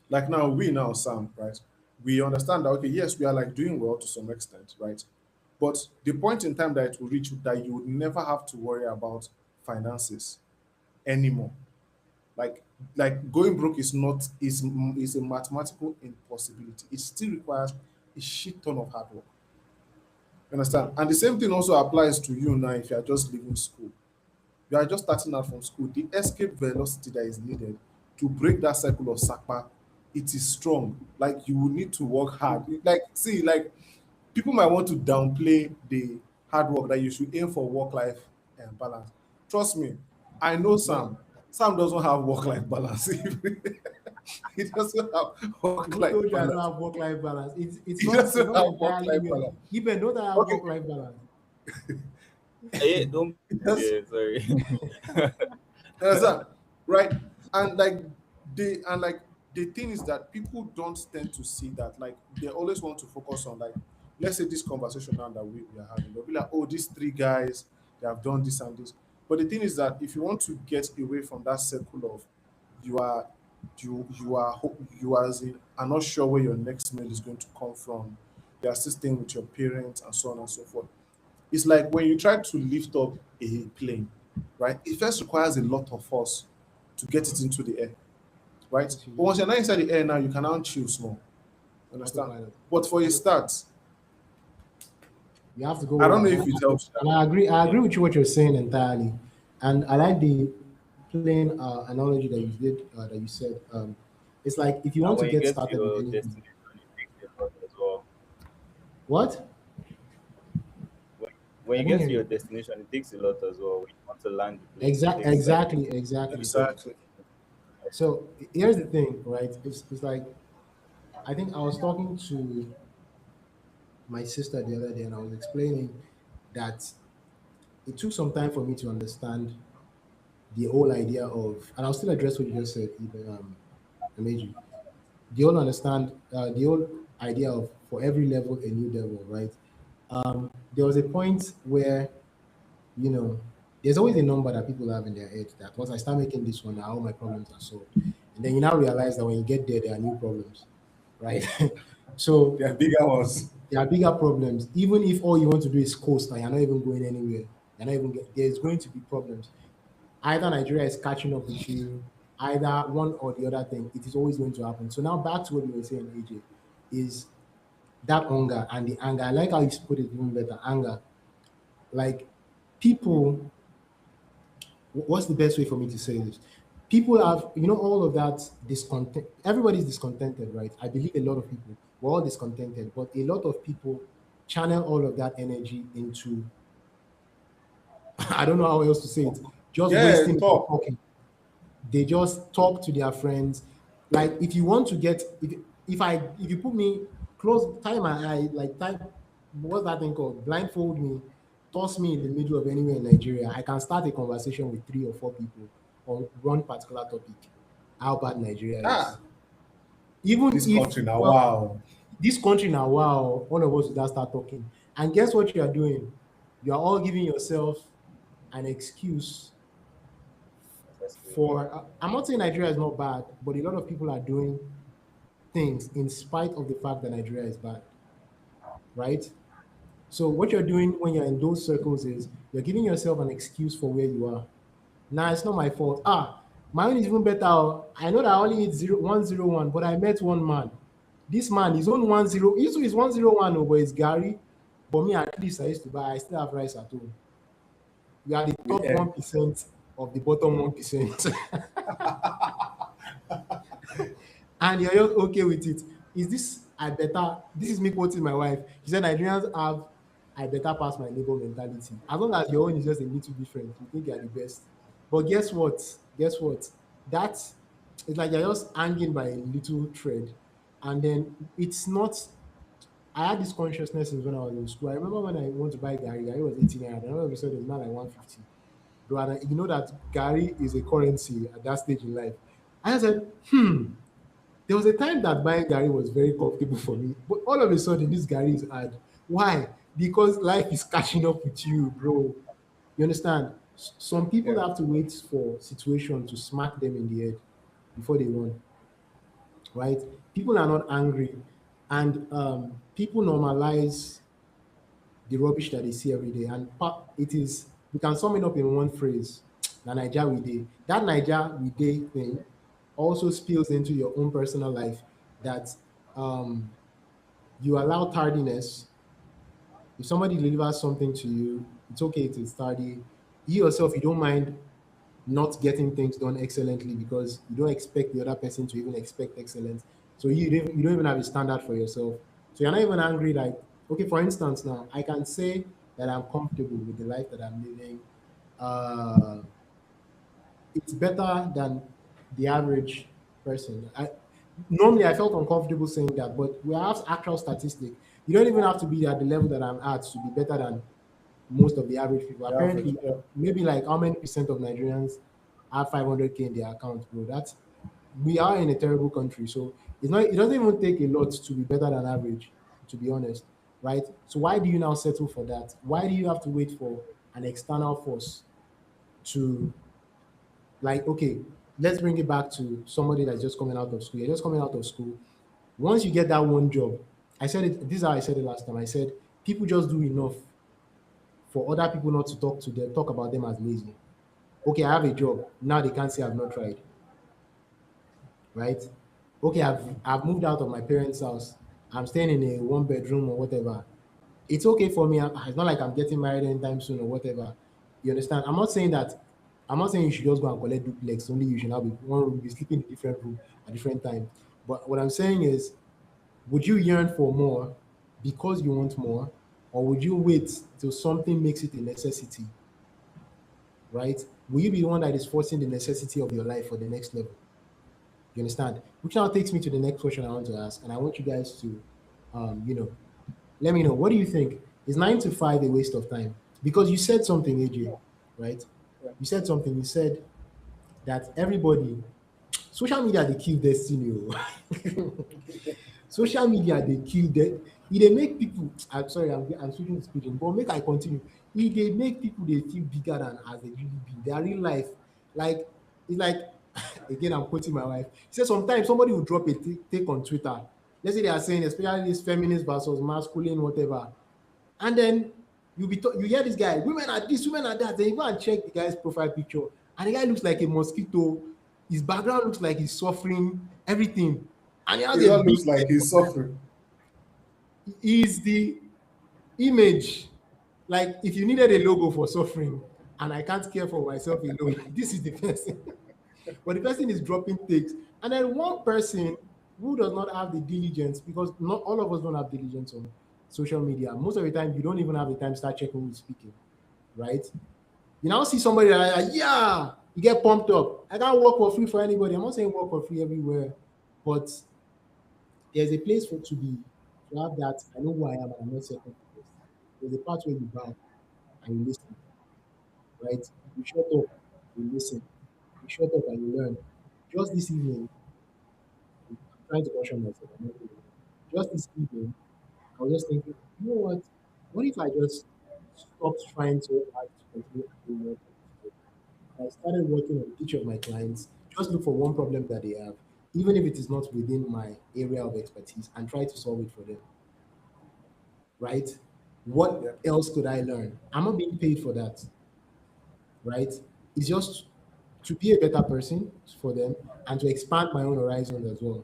Like now, we now, Sam, right? We understand that, okay, yes, we are like doing well to some extent, right? But the point in time that it will reach that you would never have to worry about finances anymore. Like, like going broke is not is a mathematical impossibility. It still requires a shit ton of hard work. You understand? And the same thing also applies to you now if you are just leaving school. You are just starting out from school. The escape velocity that is needed to break that cycle of Sakpa, it is strong. Like you will need to work hard. Like see, like people might want to downplay the hard work that you should aim for work-life balance. Trust me, I know Yeah. Sam. Sam doesn't have work-life balance. He doesn't have Who work-life told you I don't balance. have work-life balance? It's He not it's doesn't not have entirely work-life me. balance. Even don't I have Okay, work-life balance? Don't. he does. Yeah, sorry. You understand? Right? And like the thing is that people don't tend to see that. Like they always want to focus on like, let's say this conversation now that we are having. They'll be like, oh, these three guys, they have done this and this. But the thing is that if you want to get away from that circle of you are you are as in are not sure where your next meal is going to come from, you are still staying with your parents and so on and so forth. It's like when you try to lift up a plane, right? It first requires a lot of force to get it into the air, right? Yes, you But do. once you're not inside the air now, you can now chill small. Understand? Autopilot. But for a Autopilot. start, You have to go I with don't know that. if it helps. And I agree with you what you're saying entirely. And I like the plain analogy that you did that you said. It's like if you And want to when you get get to started with your anything, destination, it takes a lot as well. what? When, when I you didn't get hear to your you. destination, it takes a lot as well. When you want to land the plane, it takes like Exactly. So Exactly. here's the thing, right? It's like I think I was talking to my sister the other day, and I was explaining that it took some time for me to understand the whole idea of, and I'll still address what you just said, even Ameji. The whole understand the whole idea of for every level a new devil, right? There was a point where you know there's always a number that people have in their head that once I start making this one, now all my problems are solved, and then you now realize that when you get there are new problems, right? So There are bigger ones. there are bigger problems. Even if all you want to do is coast and you're not even going anywhere, you're not even there's going to be problems. Either Nigeria is catching up with you, either one or the other thing. It is always going to happen. So now back to what you were saying, AJ, is that hunger and the anger. I like how you put it even better. Anger. like people, what's the best way for me to say this? People have, all of that discontent. Everybody's discontented, right? I believe a lot of people, we're all discontented, but a lot of people channel all of that energy into, I don't know how else to say it, just Yeah, wasting talk. talking. They just talk to their friends. Like if you want to get, if you put me close, tie my eye, like type, what's that thing called? Blindfold me, toss me in the middle of anywhere in Nigeria. I can start a conversation with 3 or 4 people on one particular topic. How bad Nigeria is. Ah, Even this if, country now, well, wow. this country now, wow, all of us will just start talking. And guess what you are doing? You are all giving yourself an excuse for. I'm not saying Nigeria is not bad, but a lot of people are doing things in spite of the fact that Nigeria is bad, right? So what you're doing when you're in those circles is you're giving yourself an excuse for where you are. Nah, it's not my fault. My own is even better. I know that I only need 101, but I met one man. This man, his own 10, his is 101, but it's Gary. But me, at least I used to buy, I still have rice at home. You are the top Yeah. 1% of the bottom 1%. And you're just okay with it. Is this I better? This is me quoting my wife. She said Nigerians have I better pass my neighbor mentality. As long as your own is just a little different, you think you're the best. But guess what? Guess what? That's it's like you're just hanging by a little thread. And then it's not. I had this consciousness since when I was in school. I remember when I went to buy Gary was 18 naira. And all of a sudden it's now like 150. Bro, and you know that Gary is a currency at that stage in life. I said, there was a time that buying Gary was very comfortable for me, but all of a sudden this Gary is hard. Why? Because life is catching up with you, bro. You understand? Some people Yeah. have to wait for situation to smack them in the head before they run, right? People are not angry, and people normalize the rubbish that they see every day. And it is, we can sum it up in one phrase: "Na Naija we dey." That Naija we dey thing also spills into your own personal life. That um, you allow tardiness. If somebody delivers something to you, it's okay to tardy. You yourself, you don't mind not getting things done excellently because you don't expect the other person to even expect excellence. So you don't even have a standard for yourself. So you're not even angry. Like, okay, for instance, now I can say that I'm comfortable with the life that I'm living. Uh, it's better than the average person. Normally I felt uncomfortable saying that, but we have actual statistics. You don't even have to be at the level that I'm at to be better than most of the average people. The average, Apparently, yeah. maybe like how many percent of Nigerians have 500K in their account, bro? That's we are in a terrible country. So it's not. It doesn't even take a lot to be better than average, to be honest, right? So why do you now settle for that? Why do you have to wait for an external force to like? Okay, let's bring it back to somebody that's just coming out of school. You're just coming out of school. Once you get that one job, I said it. This is how I said it last time. I said people just do enough for other people not to talk about them as lazy. Okay, I have a job. Now they can't say I've not tried, right? Okay, I've moved out of my parents' house. I'm staying in a 1 bedroom or whatever. It's okay for me. It's not like I'm getting married anytime soon or whatever. You understand? I'm not saying that. I'm not saying you should just go and collect duplex. Only you should now be one room, be sleeping in a different room at different time. But what I'm saying is, would you yearn for more because you want more, or would you wait till something makes it a necessity? Right? Will you be the one that is forcing the necessity of your life for the next level? You understand? Which now takes me to the next question I want to ask, and I want you guys to, um, you know, let me know. What do you think? Is 9 to 5 a waste of time? Because you said something, AJ, right? Yeah. You said something. You said that everybody, social media, they kill destiny. Oh. Social media, they kill that. They make people. I'm sorry, I'm switching to speaking, but make I continue. They make people they feel bigger than as they really be. Their real life, like it's like again, I'm quoting my wife. She said sometimes somebody will drop a take on Twitter. Let's say they are saying, especially this feminist versus masculine, whatever, and then you hear this guy, women are this, women are that. Then you go and check the guy's profile picture, and the guy looks like a mosquito. His background looks like he's suffering, everything, and he has It a all big. looks like he's suffering. Is the image. Like if you needed a logo for suffering, and I can't care for myself alone, this is the person. But the person is dropping takes, and then one person who does not have the diligence, because not all of us don't have diligence on social media. Most of the time, you don't even have the time to start checking who's speaking, right? You now see somebody that like, yeah, you get pumped up. I can't work for free for anybody. I'm not saying work for free everywhere, but there's a place for to have that. I know who I am, and I'm not second place. There's a part where you bow and you listen, right? You shut up, you listen. You shut up and you learn. Just this evening, I'm trying to caution myself. I'm not doing it. Just this evening, I was just thinking, you know what? What if I just stopped trying so hard to continue doing what I was doing? I started working on each of my clients, just look for one problem that they have, even if it is not within my area of expertise, and try to solve it for them, right? Yeah. What else could I learn? I'm not being paid for that, right? It's just to be a better person for them and to expand my own horizons as well.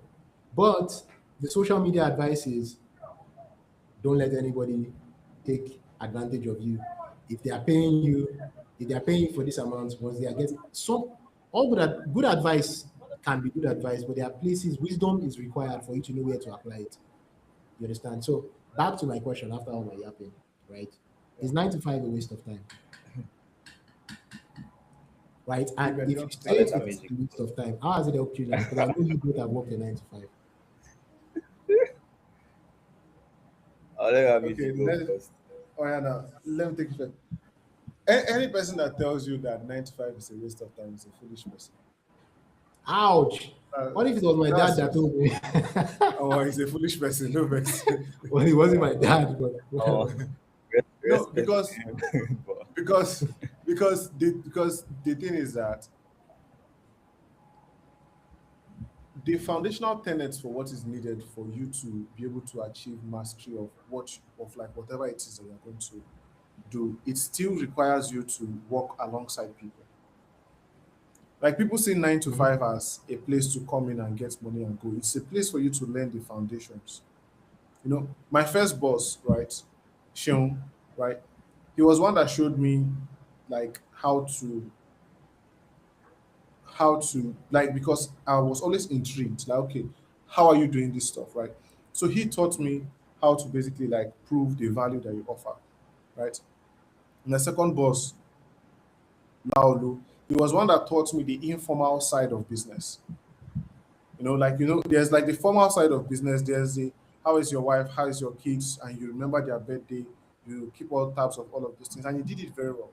But the social media advice is don't let anybody take advantage of you. If they are paying you, if they are paying you for this amount, once they are getting some all good advice can be good advice, but there are places wisdom is required for you to know where to apply it. You understand? So back to my question after all my yapping, right? Is 9 to 5 a waste of time? Right? And Even if you just say Alex starting and it's out. Magic. a waste of time, how has it helped you now? Because I know you both have worked a 9 to 5. Alex and Okay, Magic go first. oh yeah, now let me take it first. Any person that tells you that 9 to 5 is a waste of time is a foolish person. Ouch! Uh, What if it was my dad that's that just, told me? oh, he's a foolish person. No vex. Well, it wasn't my dad, but Oh, whatever. No, respect him. But because because the thing is that the foundational tenets for what is needed for you to be able to achieve mastery of like whatever it is that you're going to do, it still requires you to work alongside people. Like people see nine to Mhm. five as a place to come in and get money and go. It's a place for you to learn the foundations. You know, my first boss, right, Sean, right, he was one that showed me like how to like because I was always intrigued, like, okay, how are you doing this stuff, right? So he taught me how to basically like prove the value that you offer, right? And the second boss, Laolu, he was one that taught me the informal side of business. There's like the formal side of business. There's the how is your wife, how is your kids, and you remember their birthday, you keep all tabs of all of those things, and he did it very well.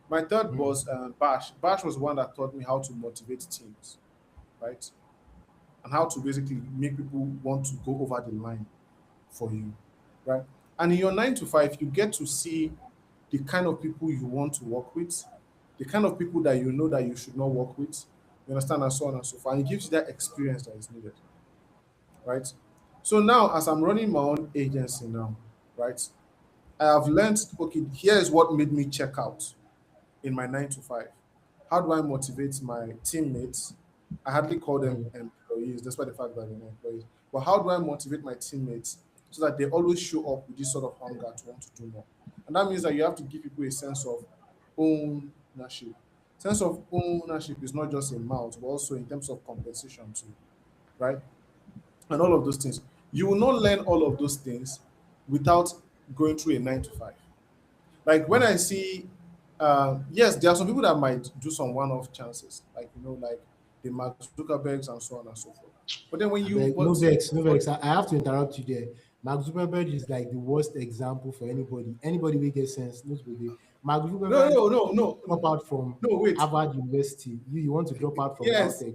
My third Mhm. boss, Bash. Bash was one that taught me how to motivate teams, right? And how to basically make people want to go over the line for you, right? And in your 9 to 5, you get to see the kind of people you want to work with, the kind of people that you know that you should not work with. You understand, and so on and so forth. And it gives you that experience that is needed, right? So now, as I'm running my own agency now, right, I have learned, okay, here is what made me check out in my 9 to 5. How do I motivate my teammates? I hardly call them Mhm. employees, despite the fact that they're not employees. But how do I motivate my teammates so that they always show up with this sort of hunger to want to do more? And that means that you have to give people a sense of ownership. Sense of ownership is not just in mouth, but also in terms of compensation too, right? And all of those things. You will not learn all of those things without going through a 9 to 5. Like when I see, yes, there are some people that might do some one-off chances, like like the Mark Zuckerbergs and so on and so forth. But then when I you, beg, no but vex, no but vex. I have to interrupt you there. Mark Zuckerberg is like the worst example for anybody. Anybody will get sense. Not really. Mark no, Zuckerberg no, no, no, drop out from no, wait, Harvard University. You want to drop out from yes, Caltech.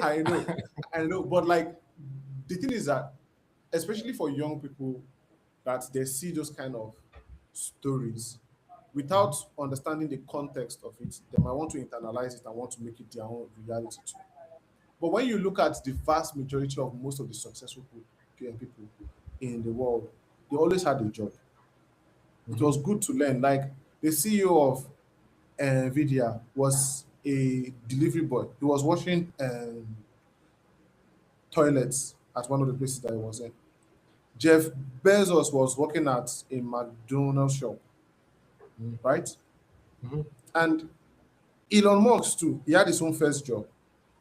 I know, I know, but like the thing is that, especially for young people, that they see those kind of stories without Mhm. understanding the context of it, they might want to internalize it and want to make it their own reality too. But when you look at the vast majority of most of the successful people in the world, they always had a job. It Mhm. was good to learn. Like the CEO of Nvidia was a delivery boy. He was washing toilets at one of the places that he was in. Jeff Bezos was working at a McDonald's shop. Mm. right? Mhm. And Elon Musk too, he had his own first job.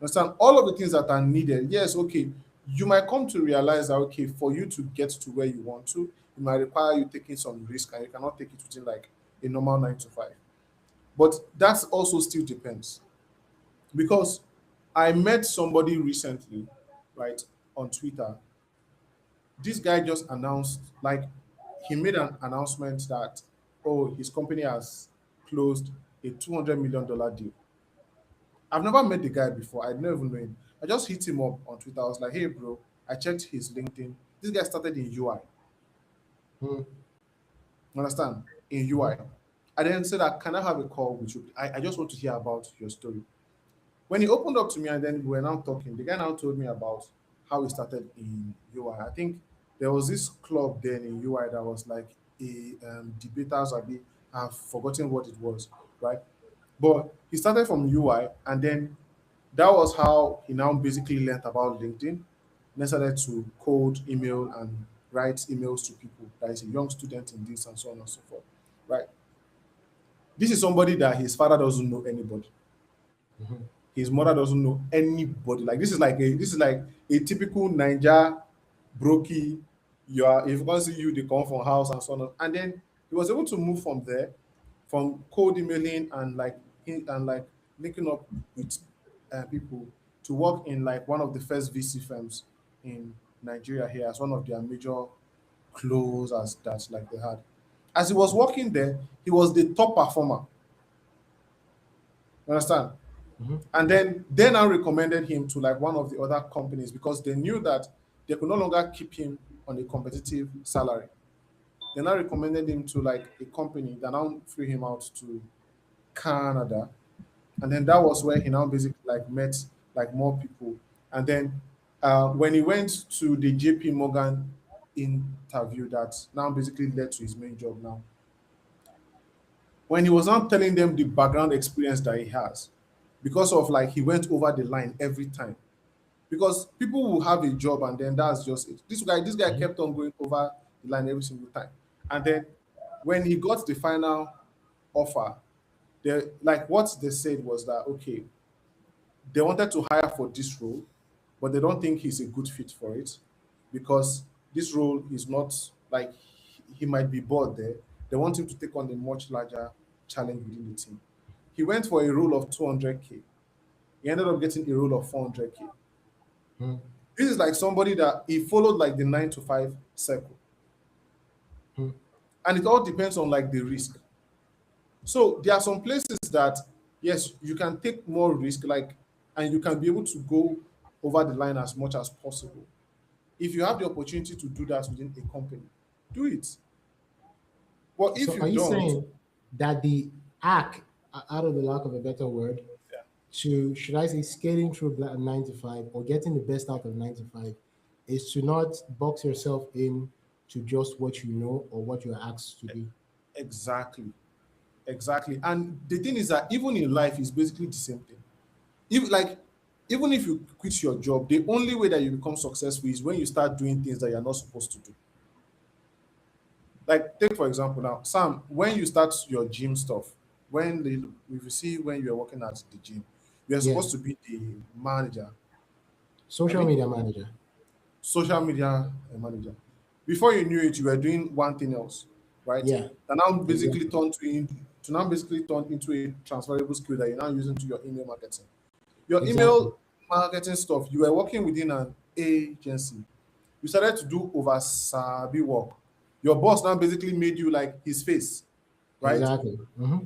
Understand all of the things that are needed. Yes, okay. You might come to realize that okay, for you to get to where you want to, it might require you taking some risk, and you cannot take it within like a normal 9 to 5. But that also still depends because I met somebody recently, right, on Twitter. This guy just announced, like, he made an announcement that, oh, his company has closed a $200 million deal. I've never met the guy before. I never even know him. I just hit him up on Twitter. I was like, hey, bro, I checked his LinkedIn. This guy started in UI. Mm. You understand? In Mhm. UI. I then said, can I have a call with you? I just want to hear about your story. When he opened up to me and then we were now talking, the guy now told me about how he started in UI. I think there was this club then in UI that was like a debaters. I've forgotten what it was, right? But he started from UI and then that was how he now basically learned about LinkedIn. Then started to code email and write emails to people that is a young student in this and so on and so forth, right? This is somebody that his father doesn't know anybody. Mhm. His mother doesn't know anybody. Like this is like a typical Niger brokey. You are if you want to see you, they come from house and so on. And then he was able to move from there, from cold emailing and like linking up with people to work in like one of the first VC firms in Nigeria here as one of their major close as that like they had. As he was working there, he was the top performer. You understand? Mhm. And then they now recommended him to like one of the other companies because they knew that they could no longer keep him on a competitive salary. They now recommended him to like a company that now flew him out to Canada. And then that was where he now basically like met like more people. And then when he went to the JP Morgan interview that now basically led to his main job now. When he was now telling them the background experience that he has, because of like he went over the line every time because people will have a job and then that's just it. This guy Mhm. kept on going over the line every single time. And then when he got the final offer, they like what they said was that okay, they wanted to hire for this role, but they don't think he's a good fit for it because this role is not like he might be bored there. They want him to take on a much larger challenge within the team. He went for a role of 200K. He ended up getting a role of 400K. Mhm. This is like somebody that he followed like the 9 to 5 circle, Mhm. and it all depends on like the risk. So there are some places that yes, you can take more risk, like, and you can be able to go over the line as much as possible. If you have the opportunity to do that within a company, do it. But if So you are you don't, saying that the act, out of the lack of a better word, yeah, to should I say skating through 9 to 5 or getting the best out of 9 to 5 is to not box yourself in to just what you know or what you're asked to do. exactly, exactly. And the thing is that even in life, it's basically the same thing. If like even if you quit your job, the only way that you become successful is when you start doing things that you're not supposed to do. Like take for example now, Sam, when you start your gym stuff, if you see when you're working at the gym, you're Yeah, supposed to be the manager, social Abby, media manager. social media manager. Before you knew it, you were doing one thing else, right? Yeah, And now basically exactly, turned into a transferable skill that you're now using to your email marketing. Your exactly, email marketing stuff, you were working within an agency. You started to do over sabi work. Your boss now basically made you like his face, right? exactly.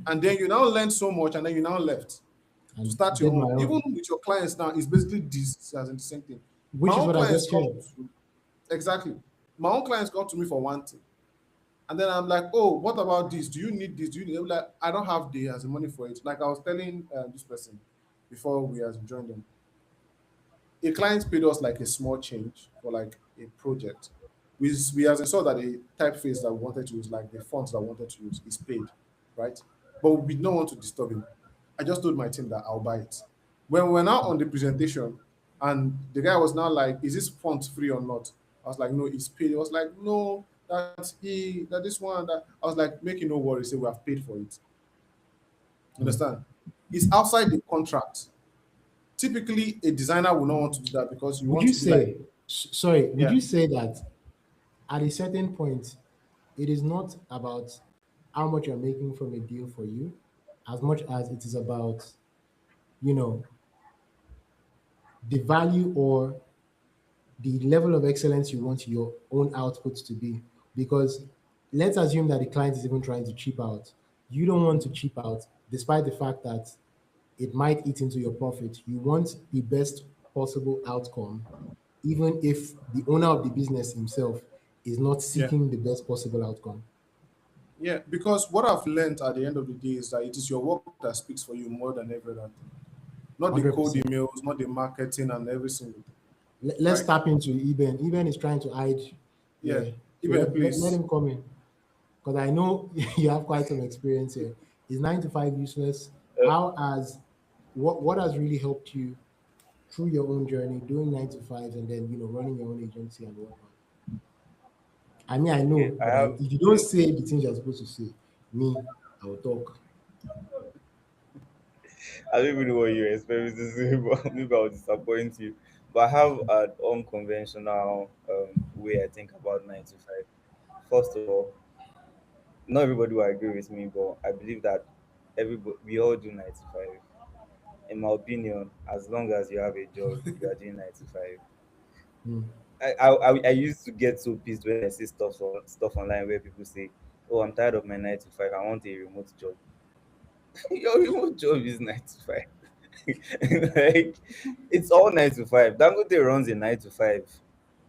And then you now learned so much, and then you now left to And start your did my own. Even own, with your clients now, it's basically this as in the same thing. My which is own what I clients just come shared. to exactly. My own clients come to me for one thing, and then I'm like, oh, what about this? Do you need this? Do you need? They're like, I don't have the as the money for it. Like I was telling this person before we has joined them, a client paid us like a small change for like a project. We as saw that the typeface that we wanted to use, like the fonts that we wanted to use, is paid, right? But we don't want to disturb him. I just told my team that I'll buy it. When we were now on the presentation, and the guy was now like, "Is this font free or not?" I was like, "No, it's paid." He was like, "No." that this one that I was like, make you no worry, say we have paid for it. You Mm. understand? It's outside the contract. Typically, a designer will not want to do that because you Would want you to be like, say, sorry, would yeah, you say that at a certain point, it is not about how much you're making from a deal for you, as much as it is about, you know, the value or the level of excellence you want your own output to be? Because let's assume that the client is even trying to cheap out. You don't want to cheap out, despite the fact that it might eat into your profit. You want the best possible outcome, even if the owner of the business himself is not yeah, seeking the best possible outcome. yeah. Because what I've learned at the end of the day is that it is your work that speaks for you more than every other thing. Not the code 100%. emails, not the marketing and every single thing, Let's right? tap into Eben. Eben is trying to hide. Yeah. Yeah. So Even let please. him come in. Because I know you have quite some experience here. Is 9 to 5 useless? How has what has really helped you through your own journey, doing 9 to 5s and then running your own agency and whatnot? I mean, I Okay, know, I but have. if you don't say the things you're supposed to say, me, I will talk. I don't even know what you expect me to say, but maybe I'll disappoint you. But I have an unconventional way I think about 9 to 5. First of all, not everybody will agree with me, but I believe that everybody we all do 9 to 5. In my opinion, as long as you have a job, you are doing 9 to 5. Hmm. I used to get so pissed when I see stuff online where people say, "Oh, I'm tired of my 9 to 5. I want a remote job." Your remote job is 9 to 5. Like it's all 9 to 5. Dangote runs a 9 to 5.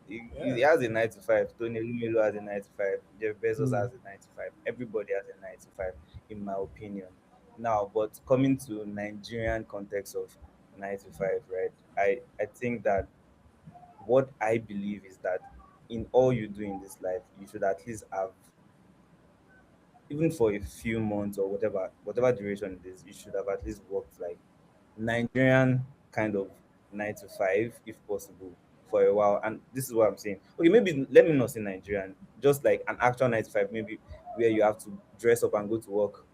He Yeah. has a 9 to 5. Tony Lumilo has a 9 to 5. Jeff Bezos Hmm. has a 9 to 5. Everybody has a 9 to 5, in my opinion. Now, but coming to Nigerian context of 9 to 5, right? I think that what I believe is that in all you do in this life, you should at least have, even for a few months or whatever duration it is, you should have at least worked like Nigerian kind of 9 to 5, if possible, for a while. And this is what I'm saying. Okay, maybe let me not say Nigerian, just like an actual 9 to 5, maybe where you have to dress up and go to work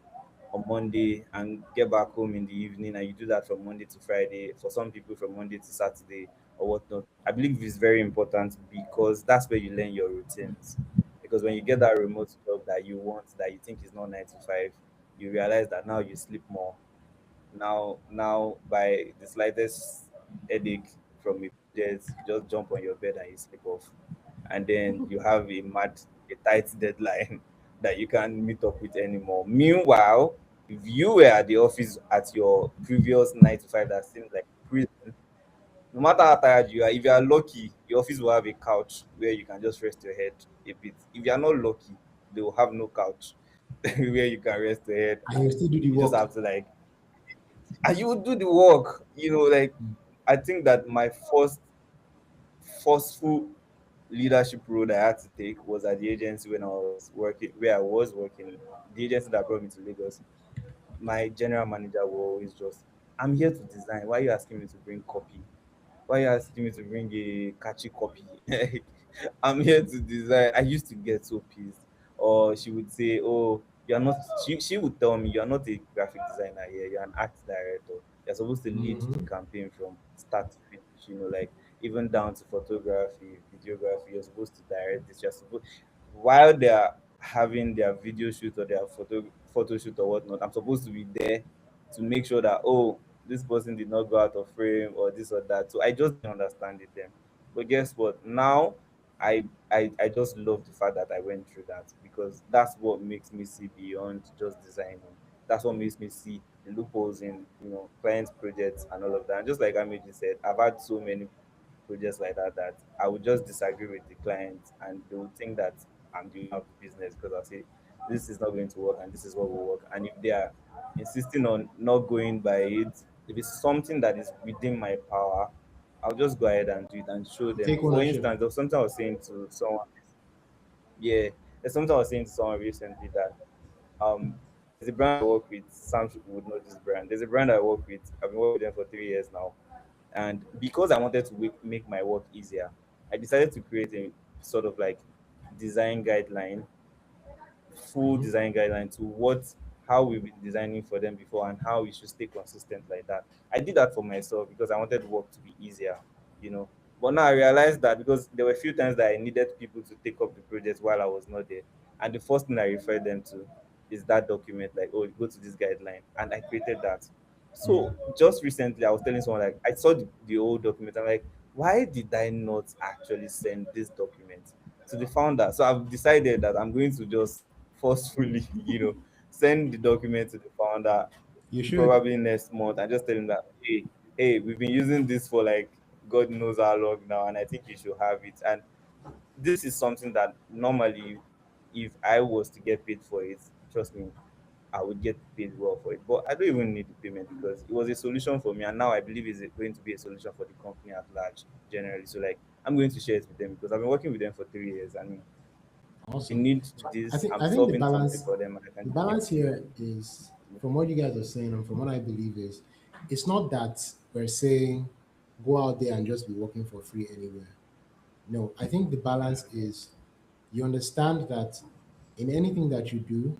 on Monday and get back home in the evening, and you do that from Monday to Friday. For some people, from Monday to Saturday or whatnot. I believe it's very important because that's where you learn your routines. Because when you get that remote job that you want, that you think is not 9 to 5, you realize that now you sleep more. Now by the slightest headache from a project, you just jump on your bed and you sleep off, and then you have a tight deadline that you can't meet up with anymore. Meanwhile, if you were at the office at your previous 9 to 5 that seems like prison, no matter how tired you are, if you are lucky, your office will have a couch where you can just rest your head a bit. If you are not lucky, they will have no couch where you can rest your head, And you and still do the you just work. have to like, and you will do the work. Like I think that my first forceful leadership role that I had to take was at the agency when I was working, where I was working, the agency that brought me to Lagos. My general manager will always just, "I'm here to design. Why are you asking me to bring copy? Why are you asking me to bring a catchy copy?" Like, I'm here to design. I used to get so pissed. Or she would say, "Oh, you're not," she would tell me, "You're not a graphic designer here, you're an art director. You're supposed to lead the Hmm. campaign from start to finish, like even down to photography, videography, you're supposed to direct this, you're supposed while they are having their video shoot or their photo shoot or whatnot, I'm supposed to be there to make sure that, oh, this person did not go out of frame or this or that." So I just didn't understand it then. But guess what? Now I just love the fact that I went through that, because that's what makes me see beyond just designing. That's what makes me see the loopholes in clients' projects and all of that. And just like Amiji said, I've had so many projects like that I would just disagree with the client, and they would think that I'm the owner of the business, because I say this is not going to work and this is what will work. And if they are insisting on not going by it, if it's something that is within my power, I'll just go ahead and do it and show them. Take For ownership. instance, there was something I was saying to someone. Yeah, there's something I was saying to someone recently that there's a brand I work with. Some people would know this brand. There's a brand I work with. I've been working with them for 3 years now, and because I wanted to make my work easier, I decided to create a sort of like design guideline, full Mhm. design guideline to what how we've been designing for them before and how we should stay consistent like that. I did that for myself because I wanted work to be easier, you know. But now I realized that because there were a few times that I needed people to take up the project while I was not there. And the first thing I referred them to is that document, like, oh, go to this guideline. And I created that. Yeah. So just recently I was telling someone like I saw the old document. I'm like, why did I not actually send this document to the founder? So I've decided that I'm going to just forcefully, send the document to the founder You should. probably next month and just tell him that, hey, we've been using this for like God knows how long now, and I think you should have it. And this is something that normally, if I was to get paid for it, trust me, I would get paid well for it. But I don't even need the payment because it was a solution for me, and now I believe it's going to be a solution for the company at large generally. So like, I'm going to share it with them because I've been working with them for 3 years, and they Awesome. need So I this. think I'm I think the solving something balance for them, and I the can give balance it to them. here is from what you guys are saying and from what I believe is it's not that we're saying go out there and just be working for free anywhere. No, I think the balance is you understand that in anything that you do,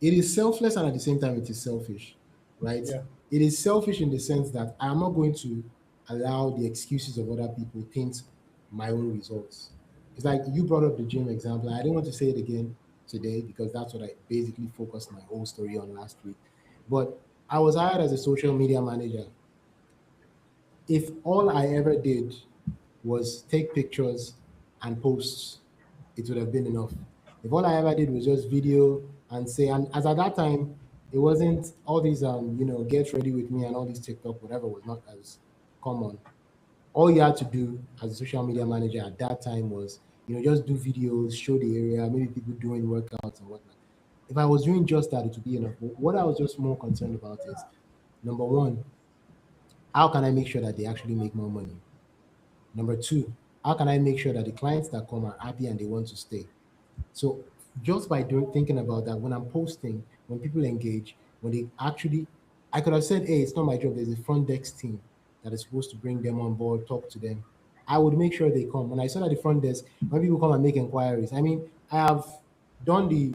it is selfless and at the same time it is selfish, right? Yeah. It is selfish in the sense that I'm not going to allow the excuses of other people taint my own results. It's like you brought up the gym example. I didn't want to say it again today because that's what I basically focused my whole story on last week. But I was hired as a social media manager. If all I ever did was take pictures and posts, it would have been enough. If all I ever did was just video and say, and as at that time, it wasn't all these, get ready with me and all these TikTok, whatever was not as common. All you had to do as a social media manager at that time was, just do videos, show the area, maybe people doing workouts and whatnot. If I was doing just that, it would be enough. But what I was just more concerned about is number one, how can I make sure that they actually make more money? Number two, how can I make sure that the clients that come are happy and they want to stay? So just by doing thinking about that, when I'm posting, when people engage, when they actually, I could have said, hey, it's not my job. There's a front desk team that is supposed to bring them on board, talk to them. I would make sure they come. When I said at the front desk, when people come and make inquiries, I mean, I have done the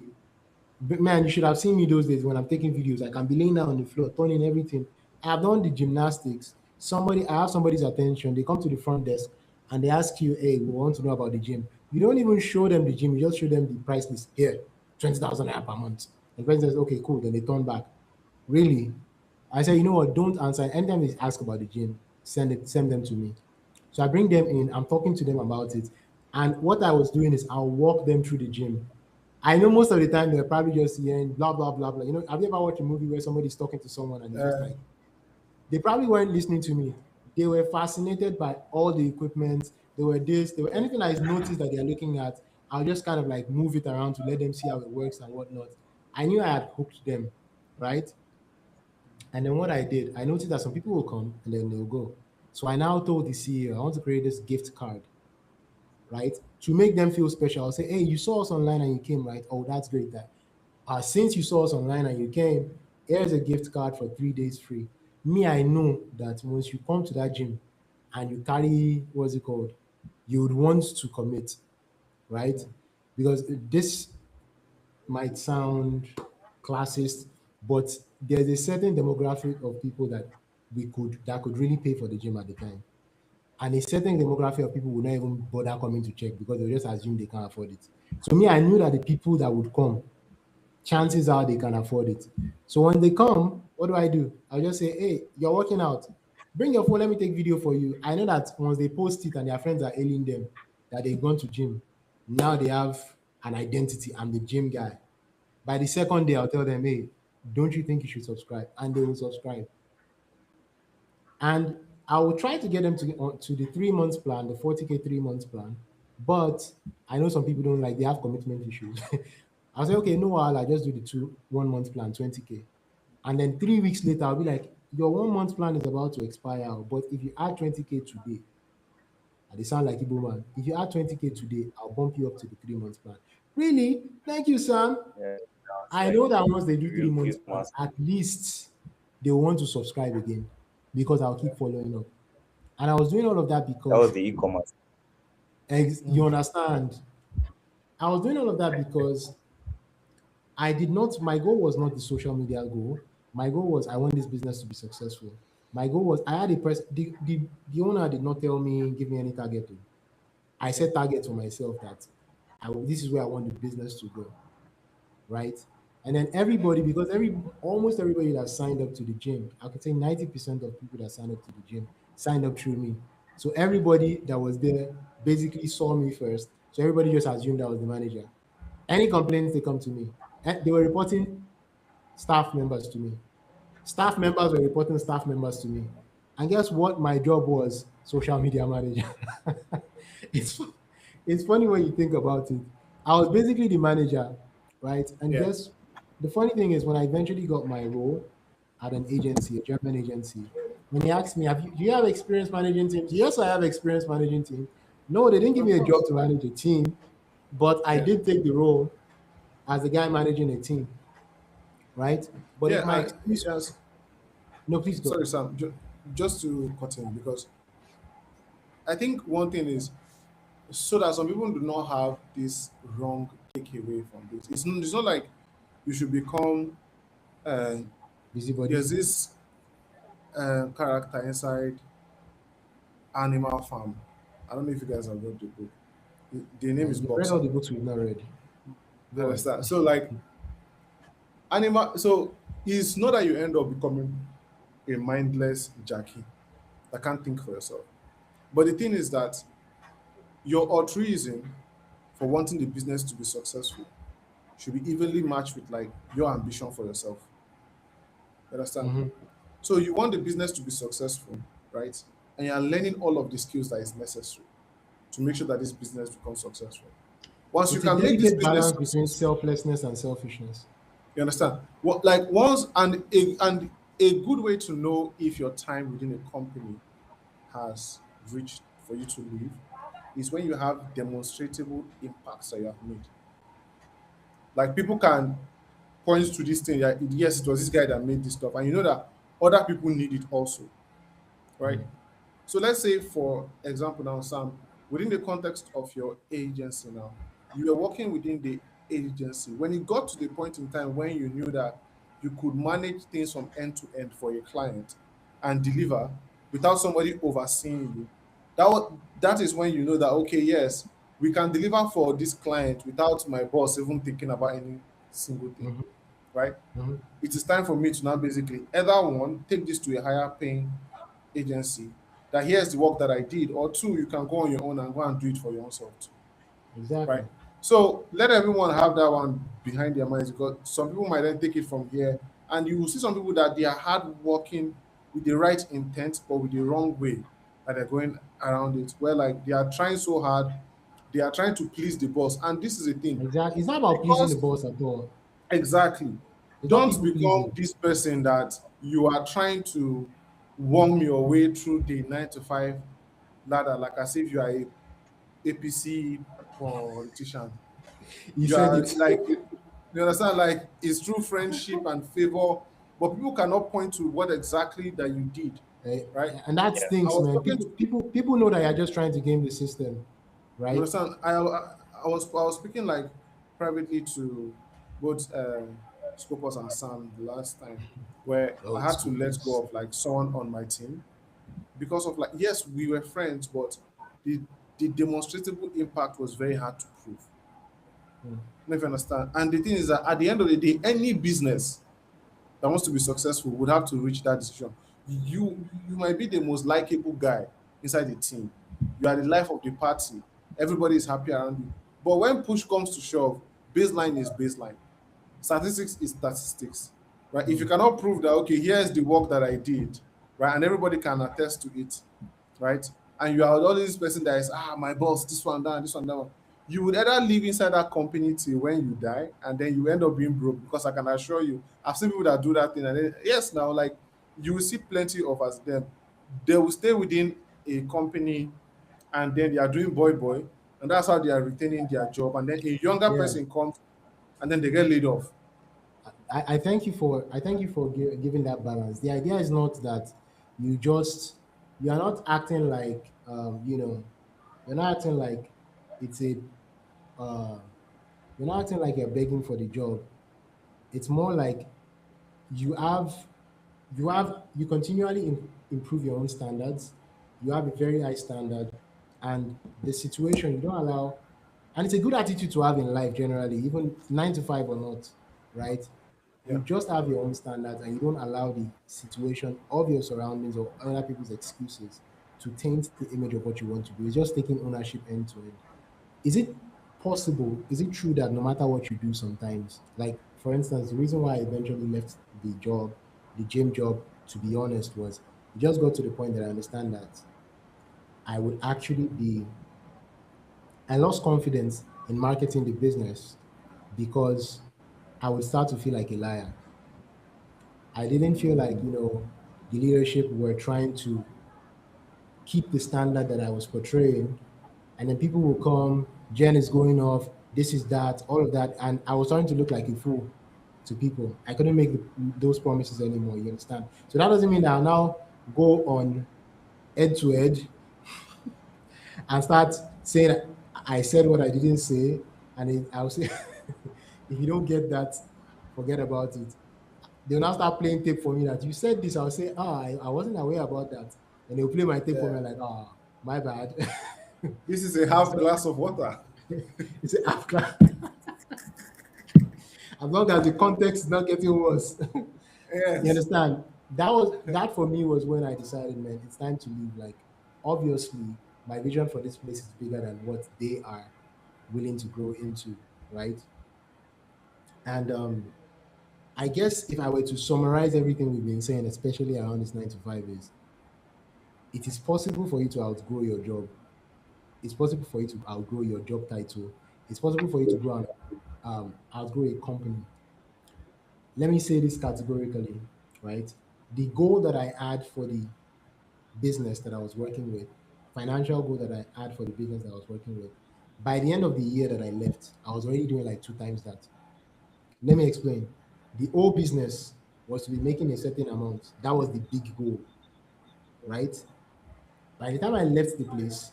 but man, you should have seen me those days when I'm taking videos. I can be laying down on the floor, turning everything. I've done the gymnastics. I have somebody's attention. They come to the front desk and they ask you, "Hey, we want to know about the gym." You don't even show them the gym. You just show them the price list. Here, 20,000 naira per month. The person says, "Okay, cool." Then they turn back. Really? I say, you know what? Don't answer. Anytime they ask about the gym, send them to me. So I bring them in. I'm talking to them about it. And what I was doing is I'll walk them through the gym. I know most of the time they're probably just hearing blah blah blah blah. Have you ever watched a movie where somebody's talking to someone and it's just Uh, like they probably weren't listening to me. They were fascinated by all the equipment. They were this, they were anything I noticed that they're looking at. I'll just kind of like move it around to let them see how it works and whatnot. I knew I had hooked them, right? And then what I did, I noticed that some people will come and then they'll go. So I now told the CEO, I want to create this gift card, right? To make them feel special. I'll say, hey, you saw us online and you came, right? Oh, that's great. That since you saw us online and you came, here's a gift card for 3 days free. Me, I know that once you come to that gym and you carry what's it called, you would want to commit, right? Because this might sound classist, but there's a certain demographic of people that could really pay for the gym at the time. And a certain demographic of people would not even bother coming to check because they just assume they can't afford it. So me, I knew that the people that would come, chances are they can afford it. So when they come, what do? I'll just say, hey, you're working out. Bring your phone, let me take video for you. I know that once they post it and their friends are hailing them that they've gone to gym, now they have an identity. I'm the gym guy. By the second day, I'll tell them, hey, don't you think you should subscribe? And they will subscribe. And I will try to get them to the 3 months plan, the 40K 3 months plan. But I know some people don't like, they have commitment issues. I'll say, okay, no, I'll just do the 1 month plan, 20K. And then 3 weeks later, I'll be like, your 1 month plan is about to expire. But if you add 20K today, and they sound like Igbo man, if you add 20K today, I'll bump you up to the 3 months plan. Really? Thank you, Sam. Yeah, sounds I like know that once they a do real 3 months cute plan, master. at least they want to subscribe again because I'll keep following up. And I was doing all of that That was because the e-commerce. you understand. I was doing all of that because I did not, my goal was not the social media goal. My goal was I want this business to be successful. My goal was I had a person, the owner did not tell me, give me any target. I set targets for myself that this is where I want the business to go, right? And then everybody, because almost everybody that signed up to the gym, I could say 90% of people that signed up to the gym signed up through me. So everybody that was there basically saw me first. So everybody just assumed I was the manager. Any complaints, they come to me. They were reporting staff members to me. Staff members were reporting staff members to me. And guess what? My job was social media manager. it's it's funny when you think about it. I was basically the manager, right? And Yeah. guess the funny thing is when I eventually got my role at an agency, a German agency, when he asked me, do you have experience managing teams? Yes, I have experience managing teams. No, they didn't give me Of a job course. to manage a team, but I Yeah. did take the role as the guy managing a team, right? But if Yeah. my excuse, Yes. no, please go. Sorry, Sam. Just to cut in, because I think one thing is so that some people do not have this wrong takeaway from this. It's not like you should become. Uh, Busybody. there's this character inside Animal Farm. I don't know if you guys have read the book. The name is You've read all Boxer. the books we've not read. You Go on. understand? So like animal. So it's not that you end up becoming a mindless Jackie that can't think for yourself. But the thing is that your altruism for wanting the business to be successful should be evenly matched with like your ambition for yourself. You understand? Mhm. So you want the business to be successful, right? And you are learning all of the skills that is necessary to make sure that this business becomes successful. Once you It's a can make this delicate business balance between successful, selflessness and selfishness. you understand? What like once and a good way to know if your time within a company has reached for you to leave is when you have demonstrable impacts that you have made. Like people can point to this thing, that yes, it was this guy that made this stuff, and you know that other people need it also, right? Mm. So let's say, for example, now, Sam, within the context of your agency now, you were working within the agency. When it got to the point in time when you knew that you could manage things from end to end for a client and deliver without somebody overseeing you, that is when you know that, okay, yes, we can deliver for this client without my boss even thinking about any single thing, Mhm. right? Mhm. It is time for me to now basically either one, take this to a higher paying agency that here's the work that I did, or two, you can go on your own and go and do it for your own self too, right? Exactly. So let everyone have that one behind their minds, because some people might then take it from here, and you will see some people that they are hard working with the right intent, but with the wrong way that they're going around it, where like they are trying so hard, they are trying to please the boss, and this is a thing Exactly. It's not about pleasing the because boss at all. exactly. It's not Don't people become pleasing. this person that you are trying to worm your way through the 9 to 5 ladder, like as if you are a APC politician. He You said are it. like, you understand, like it's through friendship and favor, but people cannot point to what exactly that you did, Eh, right? and that Yeah. I stinks, was man. talking People know that you're just trying to game the system, You right? understand? I was speaking like privately to both Scopus and Sam the last time, where Oh, I it's had to let Scoopers. go of like someone on my team because of like, yes, we were friends, but the the demonstrable impact was very hard to prove. Mm. I don't know if you understand. And the thing is that at the end of the day, any business that wants to be successful would have to reach that decision. You might be the most likable guy inside the team. You are the life of the party. Everybody is happy around you. But when push comes to shove, baseline is baseline. Statistics is statistics. Right? If you Mm. cannot prove that, okay, here's the work that I did, right, and everybody can attest to it, right? And you are always this person that is, my boss, this one, that, this one, that one. You would either live inside that company till when you die, and then you end up being broke. Because I can assure you, I've seen people that do that thing, and then, yes, now like you will see plenty of us them. They will stay within a company, and then they are doing boy, and that's how they are retaining their job. And then a younger Yeah. person comes, and then they get laid off. I thank you for giving that balance. The idea is not that you are not acting like you're not acting like it's a uh, You're not acting like you're begging for the job. It's more like you have you continually improve your own standards. You have a very high standard, and the situation you don't allow, and it's a good attitude to have in life generally, even 9 to 5 or not, right? Yeah. You just have your own standards and you don't allow the situation of your surroundings or other people's excuses to taint the image of what you want to do. It's just taking ownership end to end. Is it possible? Is it true that no matter what you do sometimes, like for instance, the reason why I eventually left the job, the gym job, to be honest, was it just got to the point that I understand that I would actually be, I lost confidence in marketing the business because I would start to feel like a liar. I didn't feel like, the leadership were trying to keep the standard that I was portraying. And then people will come, Jen is going off, this is that, all of that. And I was starting to look like a fool to people. I couldn't make those promises anymore, you understand? So that doesn't mean that I'll now go on head to head and start saying I said what I didn't say. And I'll say, if you don't get that, forget about it. They'll now start playing tape for me that you said this. I'll say, I wasn't aware about that. And they'll play my tape for Yeah. me like, my bad. This is a half So glass of water. it's after, as long as the context is not getting worse. You Yes. understand? That for me was when I decided, man, it's time to leave. Like, obviously, my vision for this place is bigger than what they are willing to grow into, right? And I guess if I were to summarize everything we've been saying, especially around this 9 to 5, is it is possible for you to outgrow your job. It's possible for you to outgrow your job title. It's possible for you to grow and outgrow a company. Let me say this categorically, right? The goal that I had for the business that I was working with, financial goal that I had for the business that I was working with, by the end of the year that I left, I was already doing like 2 times that. Let me explain. The old business was to be making a certain amount. That was the big goal, right? By the time I left the place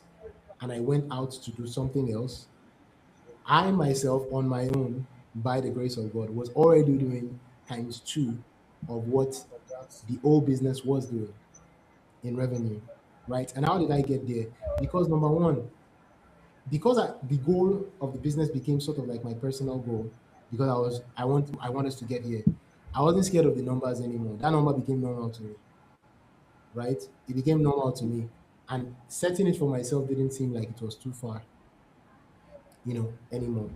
and I went out to do something else, I myself, on my own, by the grace of God, was already doing times two of what Of that. the old business was doing in revenue, right? And how did I get there? Because number one, the goal of the business became sort of like my personal goal because I want us to get here. I wasn't scared of the numbers anymore. That number became normal to me, right? It became normal to me, and setting it for myself didn't seem like it was too far, anymore.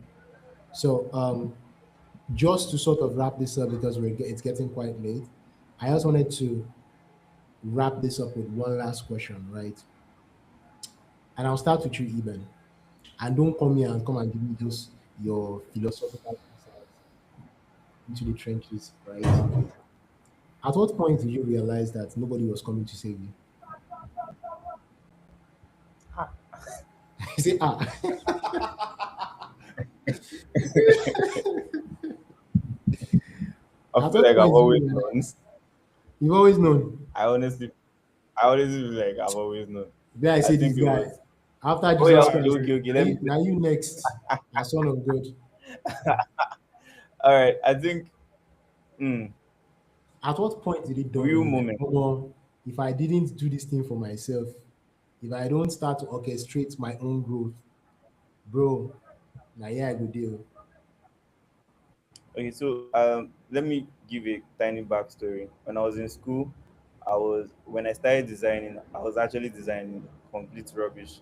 So just to sort of wrap this up because it's getting quite late. I just wanted to wrap this up with one last question, right? And I'll start with you, Eben. And don't come here and come and give me just your philosophical insights into the trenches, right? At what point did you realize that nobody was coming to save you? You say, I at feel what like I've point did you always realize? known. You've always known. I honestly, I honestly feel like I've always known. There I I say this think it guy. was. After Oh yeah, Jesus okay, Christ, okay, okay. now Let me. you, now you next, a son of God. All right, I think mm, At what point did it dawn real on you that, moment. oh, if I didn't do this thing for myself, if I don't start to orchestrate my own growth, bro, now yeah, I go deal. Okay, so let me give a tiny backstory. When I was in school, when I started designing, I was actually designing complete rubbish,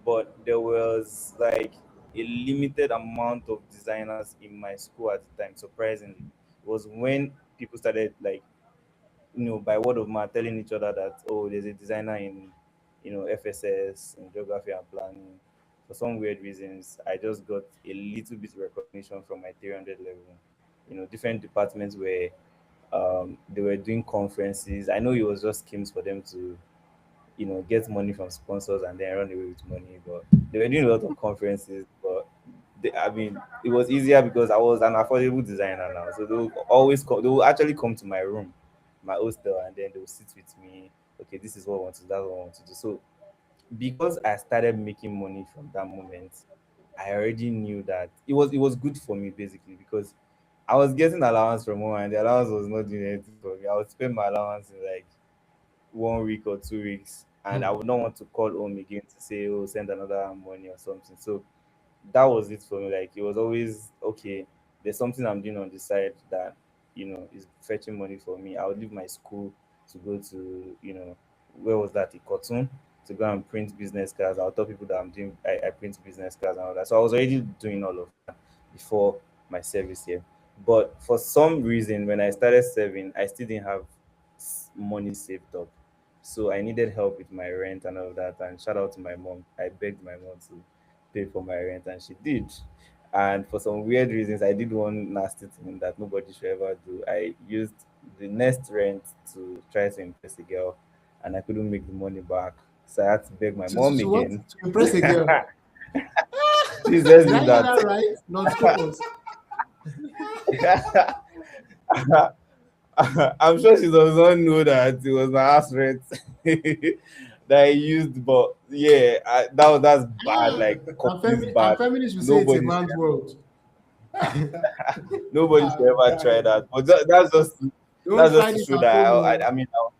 but there was like a limited amount of designers in my school at the time. Surprisingly, it was when people started like by word of mouth telling each other that, oh, there's a designer in FSS in geography and planning. For some weird reasons, I just got a little bit of recognition from my 300 level. Different departments were they were doing conferences. I know it was just schemes for them to get money from sponsors and then run away with money, but they were doing a lot of conferences. But I mean, it was easier because I was an affordable designer now, so they will actually come to my room, my hostel, and then they will sit with me. Okay, this is what I want to do, that's what I want to do. So because I started making money from that moment, I already knew that it was good for me basically because I was getting allowance from home and the allowance was not doing anything for me. I would spend my allowance in like 1 week or 2 weeks, and I Hmm. would not want to call home again to say, "Oh, send another money or something." So that was it for me. Like it was always okay. There's something I'm doing on the side that is fetching money for me. I would leave my school to go to where was that? Cotton to go and print business cards. I'll tell people that I print business cards and all that. So I was already doing all of that before my service here. But for some reason, when I started serving, I still didn't have money saved up. So I needed help with my rent and all of that. And shout out to my mom. I begged my mom to pay for my rent, and she did. And for some weird reasons, I did one nasty thing that nobody should ever do. I used the next rent to try to impress a girl, and I couldn't make the money back. So I had to beg my mom To what? again. To impress a girl. Please, let's Did I leave hear that. that right? Non-scruples. I'm sure she does not know that it was my house rent that I used, but yeah, that's bad, Ah, like complete and bad. feminists will say it's a Nobody man's world. Nobody should ever try Guy, that. But that's Don't just try to this show at that home. Oh.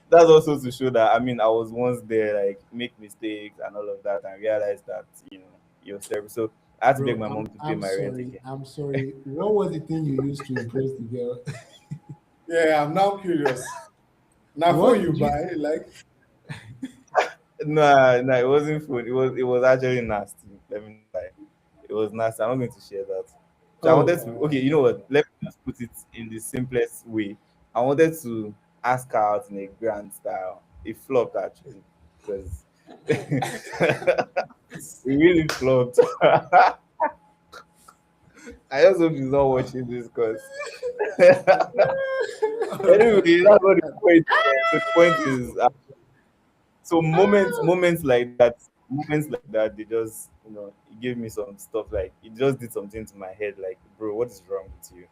that's also to show that I was once there, like make mistakes and all of that, and realize that you're serving. So I had to beg Bro, my mom I'm to pay I'm my rent sorry. again. I'm sorry. What was the thing you used to impress the girl? yeah, I'm now curious. Now, phone What you did you? buy, like, No, no, it wasn't food. It was actually nasty. Let me not lie. It was nasty. I'm not going to share that. So I wanted Oh, to. Okay, you know what? Let me just put it in the simplest way. I wanted to ask her out in a grand style. It flopped actually because it really flopped. I just hope she's not watching this because anyway, that's not the point. So the point is, so moments like that, they just it gave me some stuff, like it just did something to my head, like, bro, what is wrong with you?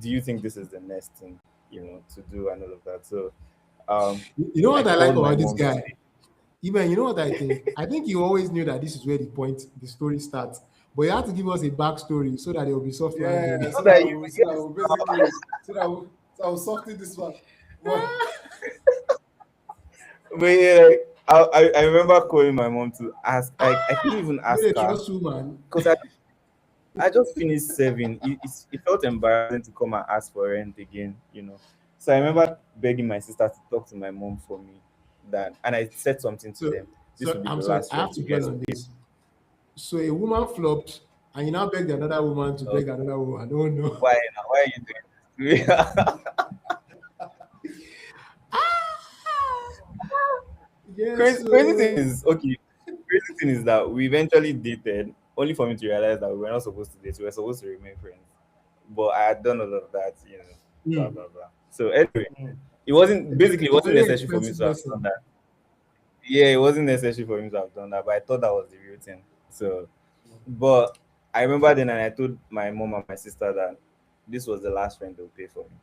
Do you think this is the next thing to do and all of that? So you know I what I like called my about this mom to guy? say, Even you know what I think? I think you always knew that this is where the story starts. But you have to give us a backstory so that there will be soft landing. yeah, so that you so that yes, we basically, so that we soften this one. But but yeah, like, I remember calling my mom to ask, like I couldn't even You're ask a her trust woman. because I just finished serving. It felt embarrassing to come and ask for rent again. So I remember begging my sister to talk to my mom for me. And I said something to So, them. This so will be I'm the sorry, last I have rent to you dwell guys will on pay. this. So a woman flopped, and you now begged another woman to Uh, beg another woman. I don't know. why now? Why are you doing this? Yes, Crazy thing so is okay. Crazy thing is that we eventually dated, only for me to realize that we were not supposed to date. We were supposed to remain friends. But I had done all of that. Blah hmm, blah blah. So anyway, it wasn't a very necessary for me expensive to have done lesson. that. Yeah, it wasn't necessary for him to have done that, but I thought that was the real thing. So, but I remember then, and I told my mom and my sister that this was the last rent they'll pay for me.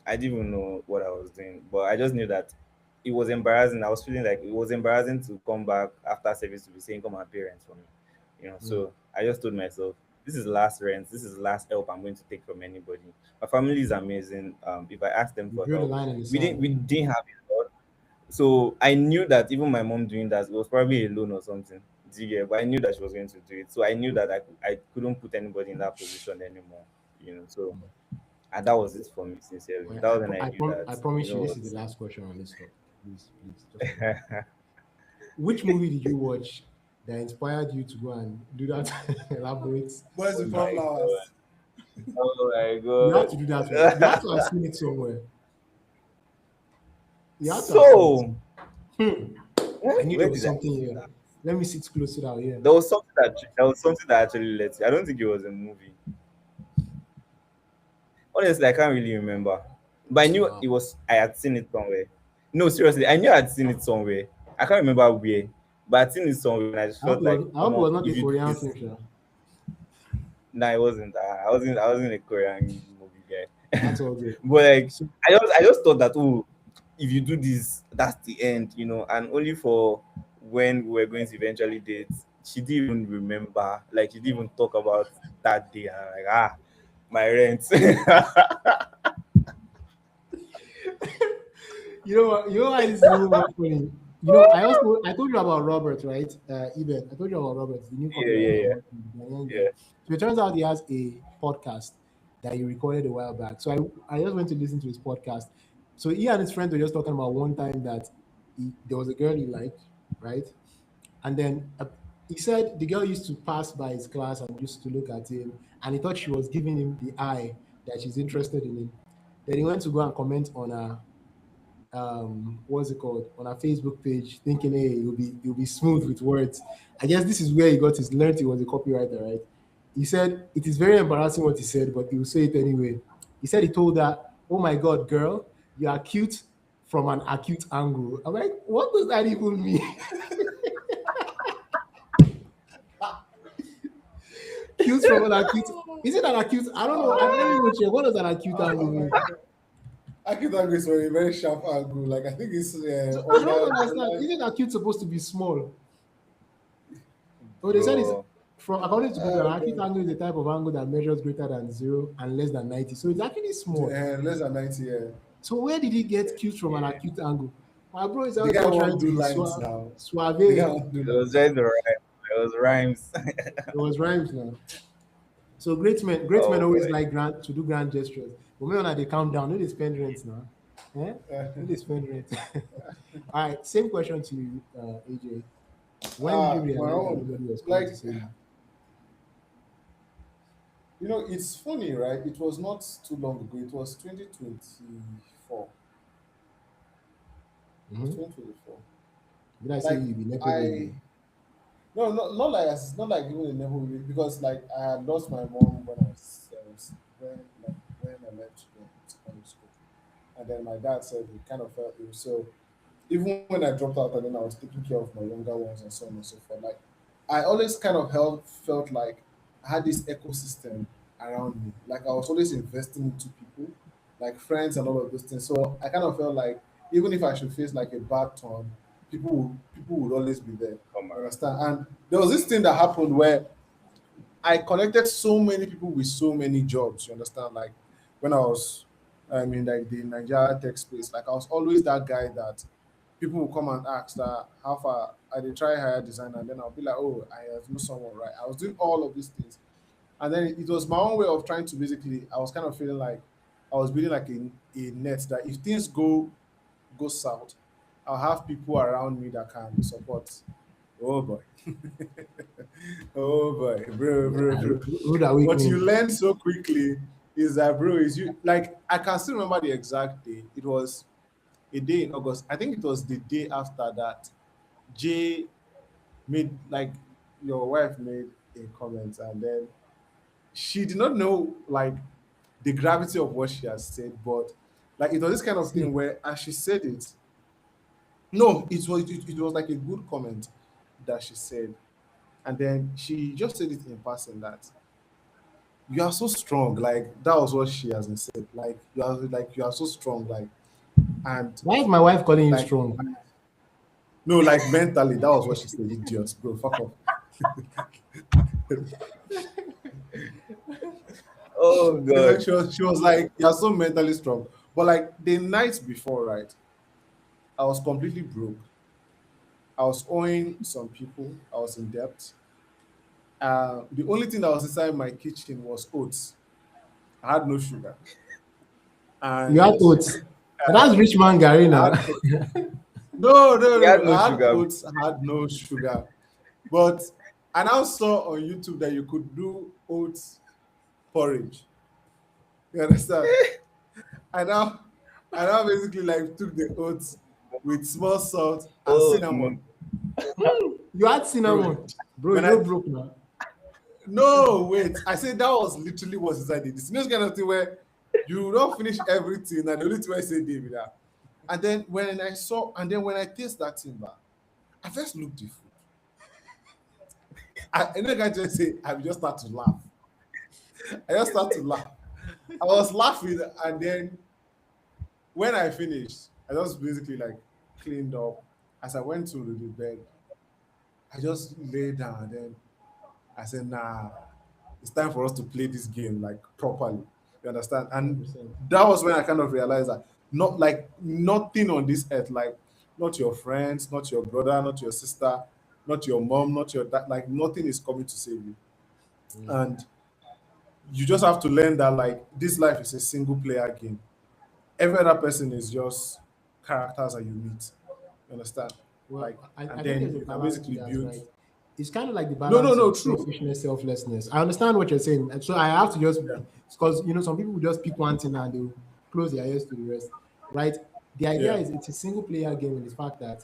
I didn't even know what I was doing, but I just knew that it was embarrassing. I was feeling like it was embarrassing to come back after service to be saying, "Come and pay rent for me." Hmm. So I just told myself, "This is last rent. This is last help I'm going to take from anybody." My family is amazing. If I ask them You for drew the help, line in the we didn't sand. we didn't have a lot, so I knew that even my mom doing that, it was probably a loan or something. Do you get? But I knew that she was going to do it. So I knew that I couldn't put anybody in that position anymore. So and that was it for me, sincerely. Well, That was when I knew I that, promise you you, know this is the what? last question on this topic. Please, please, just one. Which movie did you watch that inspired you to go and do that? Elaborate. boys Oh before my god. flowers. Oh my You have to do that one. You have to have god. seen it somewhere. You have to have seen it. So, Hmm. I knew there where was did I something see here. that? Let me sit close to that here. There was something that actually led to. I don't think it was a movie. Honestly, I can't really remember. But I knew Wow. it was. I had seen it somewhere. No, seriously, I knew I had seen it somewhere. I can't remember where, but I'd seen it somewhere, and I just felt like, I come hope it on, was not if a you do Korean this, film, sha. nah, it wasn't. I wasn't a Korean movie guy. That's all good. But like, So, I just thought that, oh, if you do this, that's the end, and only for when we were going to eventually date, she didn't even remember, like she didn't even talk about that day. And I'm like, my rent. You know why this is even more funny. You know, I told you about Robert, right? Eben, I told you about Robert, the new Yeah, copywriter yeah, I'm yeah, working with, the Ghanaian guy. yeah. So it turns out he has a podcast that he recorded a while back. So I just went to listen to his podcast. So he and his friends were just talking about one time that there was a girl he liked, right? And then he said the girl used to pass by his class and used to look at him, and he thought she was giving him the eye that she's interested in him. Then he went to go and comment on her what's it called, on our Facebook page, thinking, hey, you'll be smooth with words. I guess this is where he got his learned he was a copywriter, right? He said it is very embarrassing what he said, but he will say it anyway. He said he told her, "Oh my God, girl, you are cute from an acute angle." I'm like, what does that even mean? Cute from an acute. Is it an acute? I don't know. I don't even check. What does an acute angle mean? Acute angle is from a very sharp angle. Like I think it's So I don't understand. under. Isn't acute supposed to be small? Oh, they said it's Bro. from according to Google, an acute Bro. angle is the type of angle that measures greater than 0 and less than 90. So it's actually small. Less than 90. Yeah. So where did he get cute from an acute angle? My bro is The out guy there won't trying to do be lines now. suave. The guy It won't do It was lines. just the rhyme. It was rhymes. was rhymes now. So great men Oh always boy. like to do grand gestures. But when they count down, no they spend rent now. Eh? No they spend rent. All right, same question to you, AJ. When did you My realize that own. nobody was coming Like, to save you? it's funny, right? It was not too long ago. It was 2024. It was Mm-hmm. 2024. Did I say Like you be never I baby? no, not like it's not like even a never really because like I had lost my mom when I was when I left secondary school, and then my dad said he kind of felt ill. So even when I dropped out and then I was taking care of my younger ones and so on and so forth, like I always kind of felt like I had this ecosystem around me. Like I was always investing into people, like friends and all of those things. So I kind of felt like even if I should face like a bad turn, people would always be there. Come You on. understand? And there was this thing that happened where I connected so many people with so many jobs. You understand? Like when I was, I mean, like the Nigeria tech space, like I was always that guy that people will come and ask that how far I did try hire designer, and then I'll be like, oh, I have know someone, right? I was doing all of these things, and then it was my own way of trying to basically. I was kind of feeling like I was building like a net that if things go south, I'll have people around me that can support. Oh boy, oh boy, bro. Rude What you awakening. learn so quickly is that, bro, is you like I can still remember the exact day. It was a day in August. I think it was the day after that. Jay made like your wife made a comment, and then she did not know like the gravity of what she has said, but like it was this kind of thing See, where as she said it, no, it was like a good comment that she said, and then she just said it in passing that you are so strong. Like that was what she has said. Like you are so strong. And why is my wife calling you like strong? no, like mentally, that was what she said. Idiots, bro, fuck off. Oh It's like god. she was like, you're so mentally strong. But like the night before, right? I was completely broke. I was owing some people. I was in debt. The only thing that was inside my kitchen was oats. I had no sugar, You had and oats. But that's rich man Gary I now. had no, no, He had no. no I had sugar. oats. I had no sugar. But I now saw on YouTube that you could do oats porridge. You understand? I now, I now basically like took the oats with small salt and Oh no. cinnamon, You had bro. cinnamon. Bro, When you know I broke now. no wait, I said that was literally what's inside it. It's not kind of thing where you don't finish everything and the only thing I say David. And then when I taste that thing back, I first looked the food. And then I just say, I will just start to laugh. I just start to laugh. I was laughing, and then when I finished, I just basically like cleaned up. As I went to the bed, I just lay down and then I said, nah, it's time for us to play this game like properly. You understand? And 100%. that was when I kind of realized that not like nothing on this earth, like not your friends, not your brother, not your sister, not your mom, not your dad, like nothing is coming to save you. Mm. And you just have to learn that like this life is a single player game. Every other person is just characters that you meet. You understand? Well, Like, I and think there's then a you can balance to basically that, build. right? It's kind of like the No, no, balance no, of true. selfishness, selflessness. I understand what you're saying. And so I have to just, Yeah, because, some people will just pick one thing and they'll close their ears to the rest, right? The idea yeah, is it's a single player game in the fact that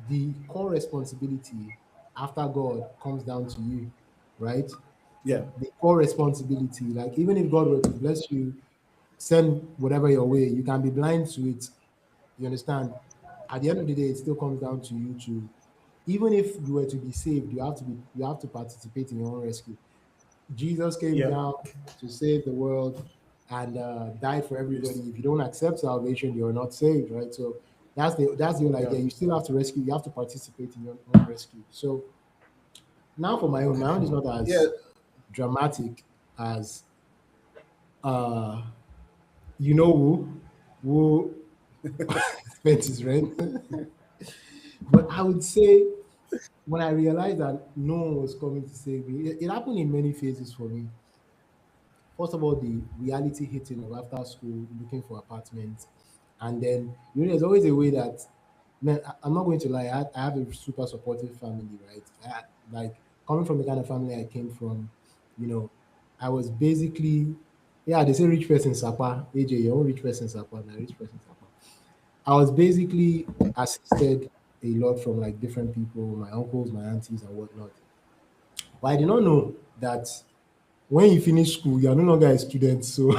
the core responsibility after God comes down to you, right? yeah, The core responsibility, like even if God were to bless you, send whatever your way, you can be blind to it. You understand? At the end of the day, it still comes down to you to, even if you were to be saved, you have to participate in your own rescue. Jesus came yeah. down to save the world and died for everybody. Yes. If you don't accept salvation, you're not saved, right? So that's the whole Yeah. idea. You still have to rescue. You have to participate in your own rescue. So now for my own is not Yeah. as dramatic as uh you know who spent his rent. But I would say when I realized that no one was coming to save me, it happened in many phases for me. First of all, the reality hitting of after school, looking for apartments, and then there's always a way that, man, I'm not going to lie, I have a super supportive family, right? Like coming from the kind of family I came from, you know, I was basically, yeah, they say rich person sapa, AJ, your own rich person sapa, na rich person sapa. I was basically assisted a lot from like different people, my uncles, my aunties, and whatnot. But I did not know that when you finish school, you are no longer a student. So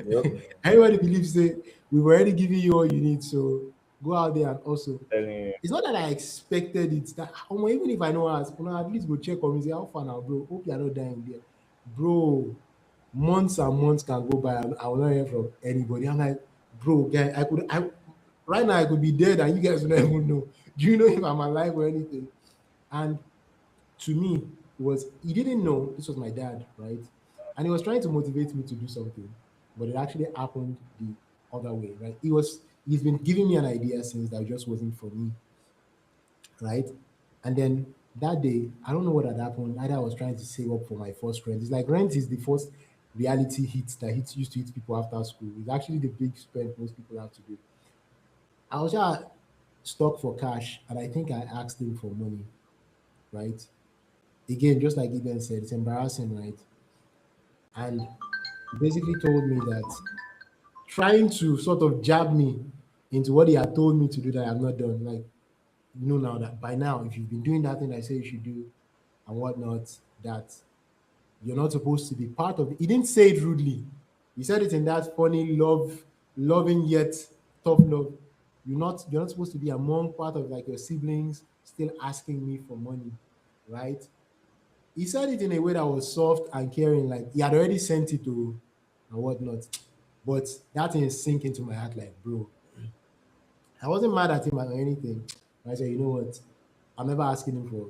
Yep. everybody believes that we've already given you all you need. So go out there and also. Telling you. It's not that I expected it. That even if I know us, at least go check on me. Say how far now, bro. Hope you're not dying there, bro. Months and months can go by and I will not hear from anybody. I'm like, bro, guy, right now I could be dead and you guys will not even know. Do you know if I'm alive or anything? And to me, it was he didn't know this was my dad, right? And he was trying to motivate me to do something, but it actually happened the other way, right? He's been giving me an idea since that just wasn't for me, right? And then that day, I don't know what had happened. Either I was trying to save up for my first rent. It's like rent is the first reality hit that used to hit people after school. It's actually the big spend most people have to do. I was just stuck for cash, and I think I asked him for money, right? Again, just like Eben said, it's embarrassing, right? And he basically told me that trying to sort of jab me into what he had told me to do that I have not done. Like, now that by now, if you've been doing that thing I say you should do and whatnot, that you're not supposed to be part of it. He didn't say it rudely. He said it in that funny loving yet tough love. You're not supposed to be among part of like your siblings still asking me for money, right? He said it in a way that was soft and caring, like he had already sent it to and whatnot. But that thing sink into my heart, like, bro, I wasn't mad at him or anything. I said, you know what? I'm never asking him for,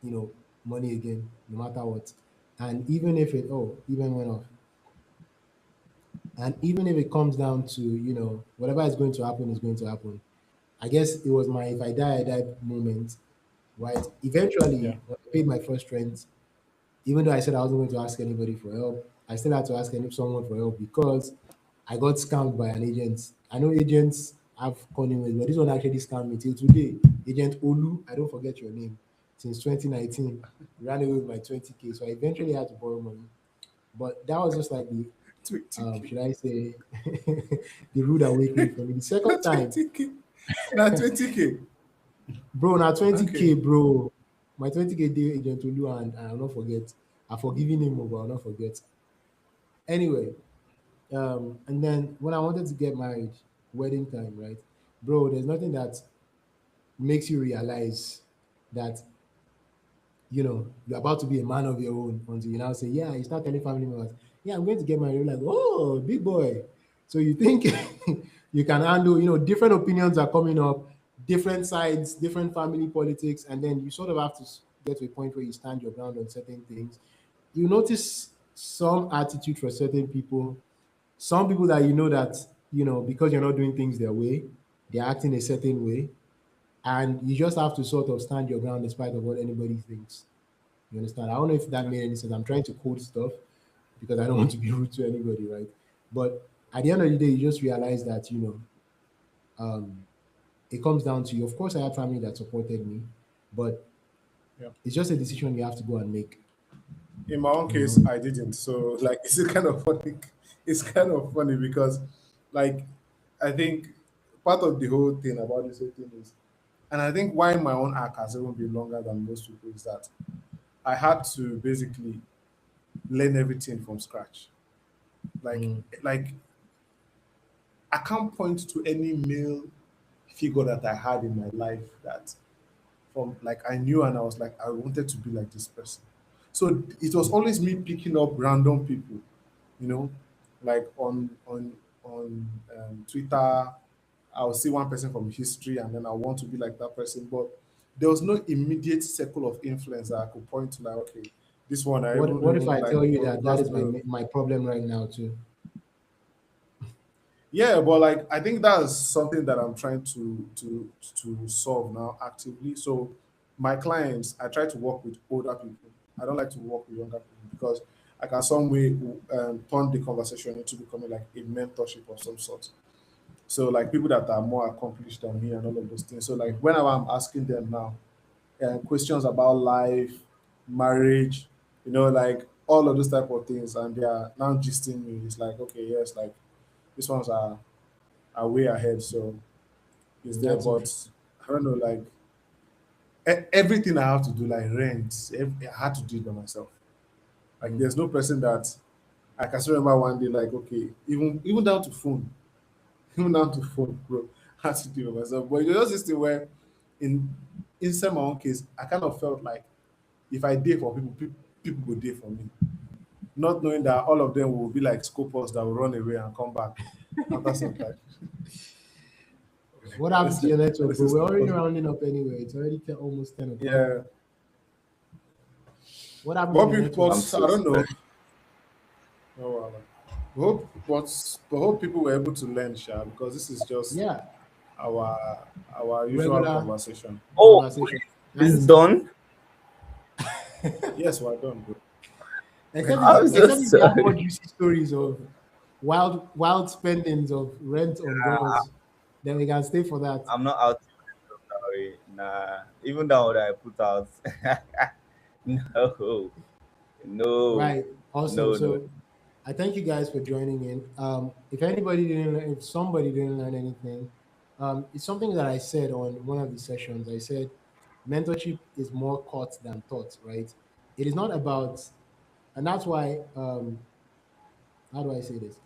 you know, money again, no matter what. And even if it, even went off. And even if it comes down to, whatever is going to happen is going to happen. I guess it was my if I die, I die moment, right? Yeah. Eventually, when I paid my first rent, even though I said I wasn't going to ask anybody for help, I still had to ask someone for help because I got scammed by an agent. I know agents have cunning ways, but this one actually scammed me till today. Agent Olu, I don't forget your name. Since 2019, ran away with my 20K. So I eventually had to borrow money. But that was just like the, 20K. should I say, the rude awakening for me. The second Not time, 20K. Not 20K. bro, now 20K, Okay. bro. My 20K day agent Olu, and I'll not forget. I've forgiven him, but I'll not forget. Anyway, and then when I wanted to get married, wedding time, right, bro, there's nothing that makes you realize that you're about to be a man of your own until you now say, yeah, you start telling family members, yeah, I'm going to get married. You're like, oh, big boy. So you think you can handle, different opinions are coming up, different sides, different family politics, and then you sort of have to get to a point where you stand your ground on certain things. You notice some attitude for certain people, some people that you know that, because you're not doing things their way, they're acting a certain way, and you just have to sort of stand your ground despite of what anybody thinks. You understand? I don't know if that made any sense. I'm trying to quote stuff because I don't want to be rude to anybody, right? But at the end of the day, you just realize that, um, it comes down to you. Of course, I had family that supported me, but Yeah. it's just a decision you have to go and make. In my own You case, know? I didn't. So like, it's kind of funny. It's kind of funny because, like, I think part of the whole thing about this whole thing is, and I think why my own arc has even been longer than most people is that I had to basically learn everything from scratch. Like, Mm. like I can't point to any male figure that I had in my life that from like I knew and I was like I wanted to be like this person. So it was always me picking up random people, you know, like on Twitter. I'll see one person from history and then I want to be like that person, but there was no immediate circle of influence that I could point to like, okay, this one I What if even I like tell you was that that just is my problem right now too? yeah, but like I think that's something that I'm trying to solve now actively. So my clients, I try to work with older people. I don't like to work with younger people because I can some way turn the conversation into becoming like a mentorship of some sort. So like people that are more accomplished than me and all of those things. So like whenever I'm asking them now questions about life, marriage, like all of those type of things, and they are now gisting me. It's like okay, yes, like these ones are way ahead. So it's there, That's but interesting. I don't know, like everything I have to do, like rent, I had to do it by myself. Like Mm. there's no person that I can still remember one day, like okay, even down to phone, even down to phone, bro, I had to do it by myself. But it was just this thing where, in inside my own case, I kind of felt like if I did for people, people would did for me, not knowing that all of them will be like scopers that will run away and come back after some time. What happened to your network, bro? Honestly, We're already scopers. rounding up anyway. It's already almost 10 o'clock. Yeah. What happened to But your people, network? I'm but I so don't sorry. know. No, but hope people were able to learn, Sha, because this is just Yeah, our our usual regular conversation. Oh, conversation. this And is done. Yes, we're done, bro. except I'm so except if you have more sorry. juicy stories of wild spendings of rent on girls, then we can stay for that. I'm not out that way. Nah. Even that one that I put out. No. No. Right. Awesome. No. No. So I thank you guys for joining in. If anybody didn't learn, if somebody didn't learn anything, it's something that I said on one of the sessions. I said mentorship is more caught than taught, right? It is not about, and that's why, how do I say this?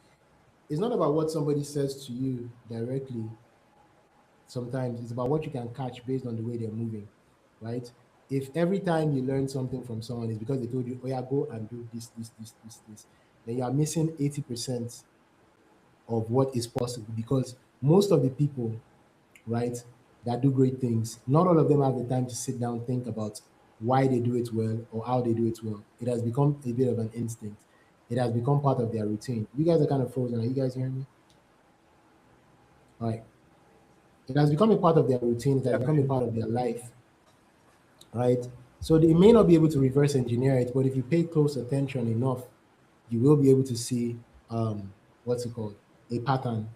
It's not about what somebody says to you directly. Sometimes it's about what you can catch based on the way they're moving, right? If every time you learn something from someone is because they told you, oh yeah, go and do this, then you are missing 80% of what is possible, because most of the people, right, that do great things, not all of them have the time to sit down, think about why they do it well or how they do it well. It has become a bit of an instinct. It has become part of their routine. You guys are kind of frozen. Are you guys hearing me? All right. It has become a part of their routine. It has Yeah, become a part of their life, right? So they may not be able to reverse engineer it, but if you pay close attention enough, you will be able to see, what's it called, a pattern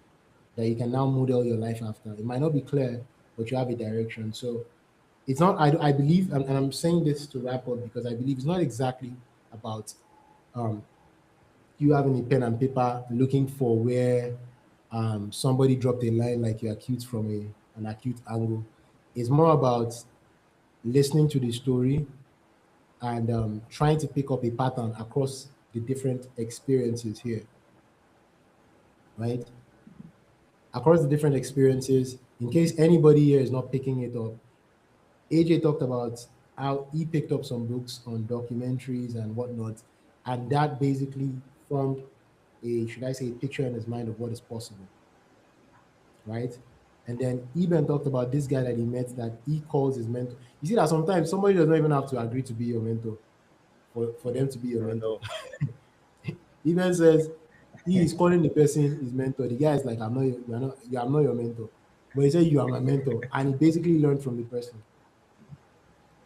that you can now model your life after. It might not be clear, but you have a direction. So it's not. I believe, and I'm saying this to wrap up because I believe it's not exactly about, um, you having a pen and paper looking for where, somebody dropped a line like you're acute from an acute angle. It's more about listening to the story and, trying to pick up a pattern across the different experiences here, right? Across the different experiences, in case anybody here is not picking it up, AJ talked about how he picked up some books on documentaries and whatnot, and that basically formed a, should I say, a picture in his mind of what is possible, right? And then Eben talked about this guy that he met that he calls his mentor. You see that sometimes somebody does not even have to agree to be your mentor for them to be your No, mentor. no. Even says he is calling the person his mentor. The guy is like, I'm not your mentor. But he said, you are my mentor. And he basically learned from the person,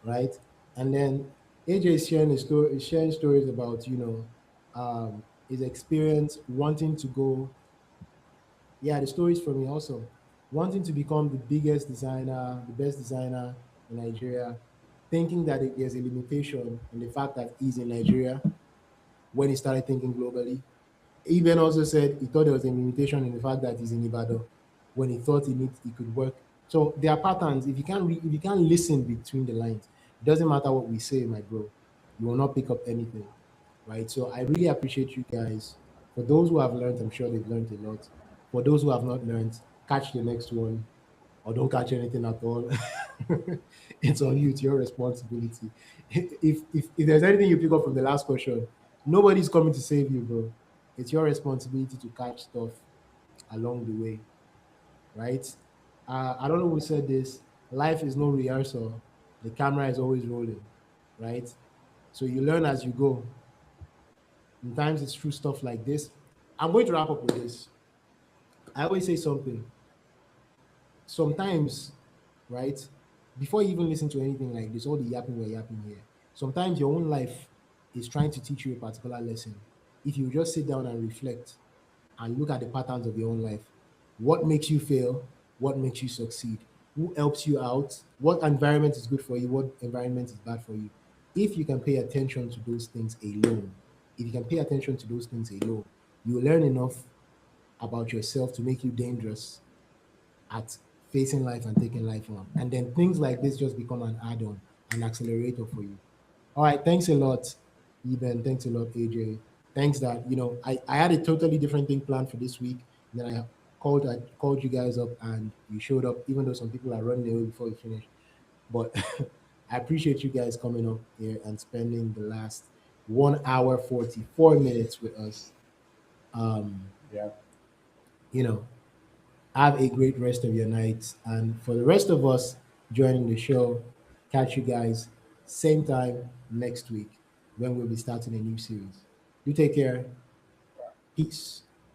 right? And then AJ is sharing a story, is sharing stories about, his experience wanting to go. Yeah, the stories from me also. Wanting to become the biggest designer, the best designer in Nigeria, thinking that there's a limitation in the fact that he's in Nigeria when he started thinking globally. Even also said he thought there was a limitation in the fact that he's in Ibadan when he thought he could work. So there are patterns. If you can't listen between the lines, it doesn't matter what we say, my bro. You will not pick up anything, right? So I really appreciate you guys. For those who have learned, I'm sure they've learned a lot. For those who have not learned, catch the next one or don't catch anything at all. It's on you. It's your responsibility. If there's anything you pick up from the last question, nobody's coming to save you, bro. It's your responsibility to catch stuff along the way, right? I don't know who said this. Life is no rehearsal. The camera is always rolling, right? So you learn as you go. Sometimes it's through stuff like this. I'm going to wrap up with this. I always say something. Sometimes, right, before you even listen to anything like this, all the yapping we're yapping here, sometimes your own life is trying to teach you a particular lesson. If you just sit down and reflect and look at the patterns of your own life, what makes you fail, what makes you succeed, who helps you out, what environment is good for you, what environment is bad for you. If you can pay attention to those things alone, if you can pay attention to those things alone, you will learn enough about yourself to make you dangerous at facing life and taking life on. And then things like this just become an add-on, an accelerator for you. All right, thanks a lot, Eben. Thanks a lot, AJ. Thanks that, I had a totally different thing planned for this week. And then I called you guys up and you showed up, even though some people are running away before we finish. But I appreciate you guys coming up here and spending the last 1 hour 44 minutes with us. Um, Yeah. you know, have a great rest of your night. And for the rest of us joining the show, catch you guys same time next week when we'll be starting a new series. You take care. Peace.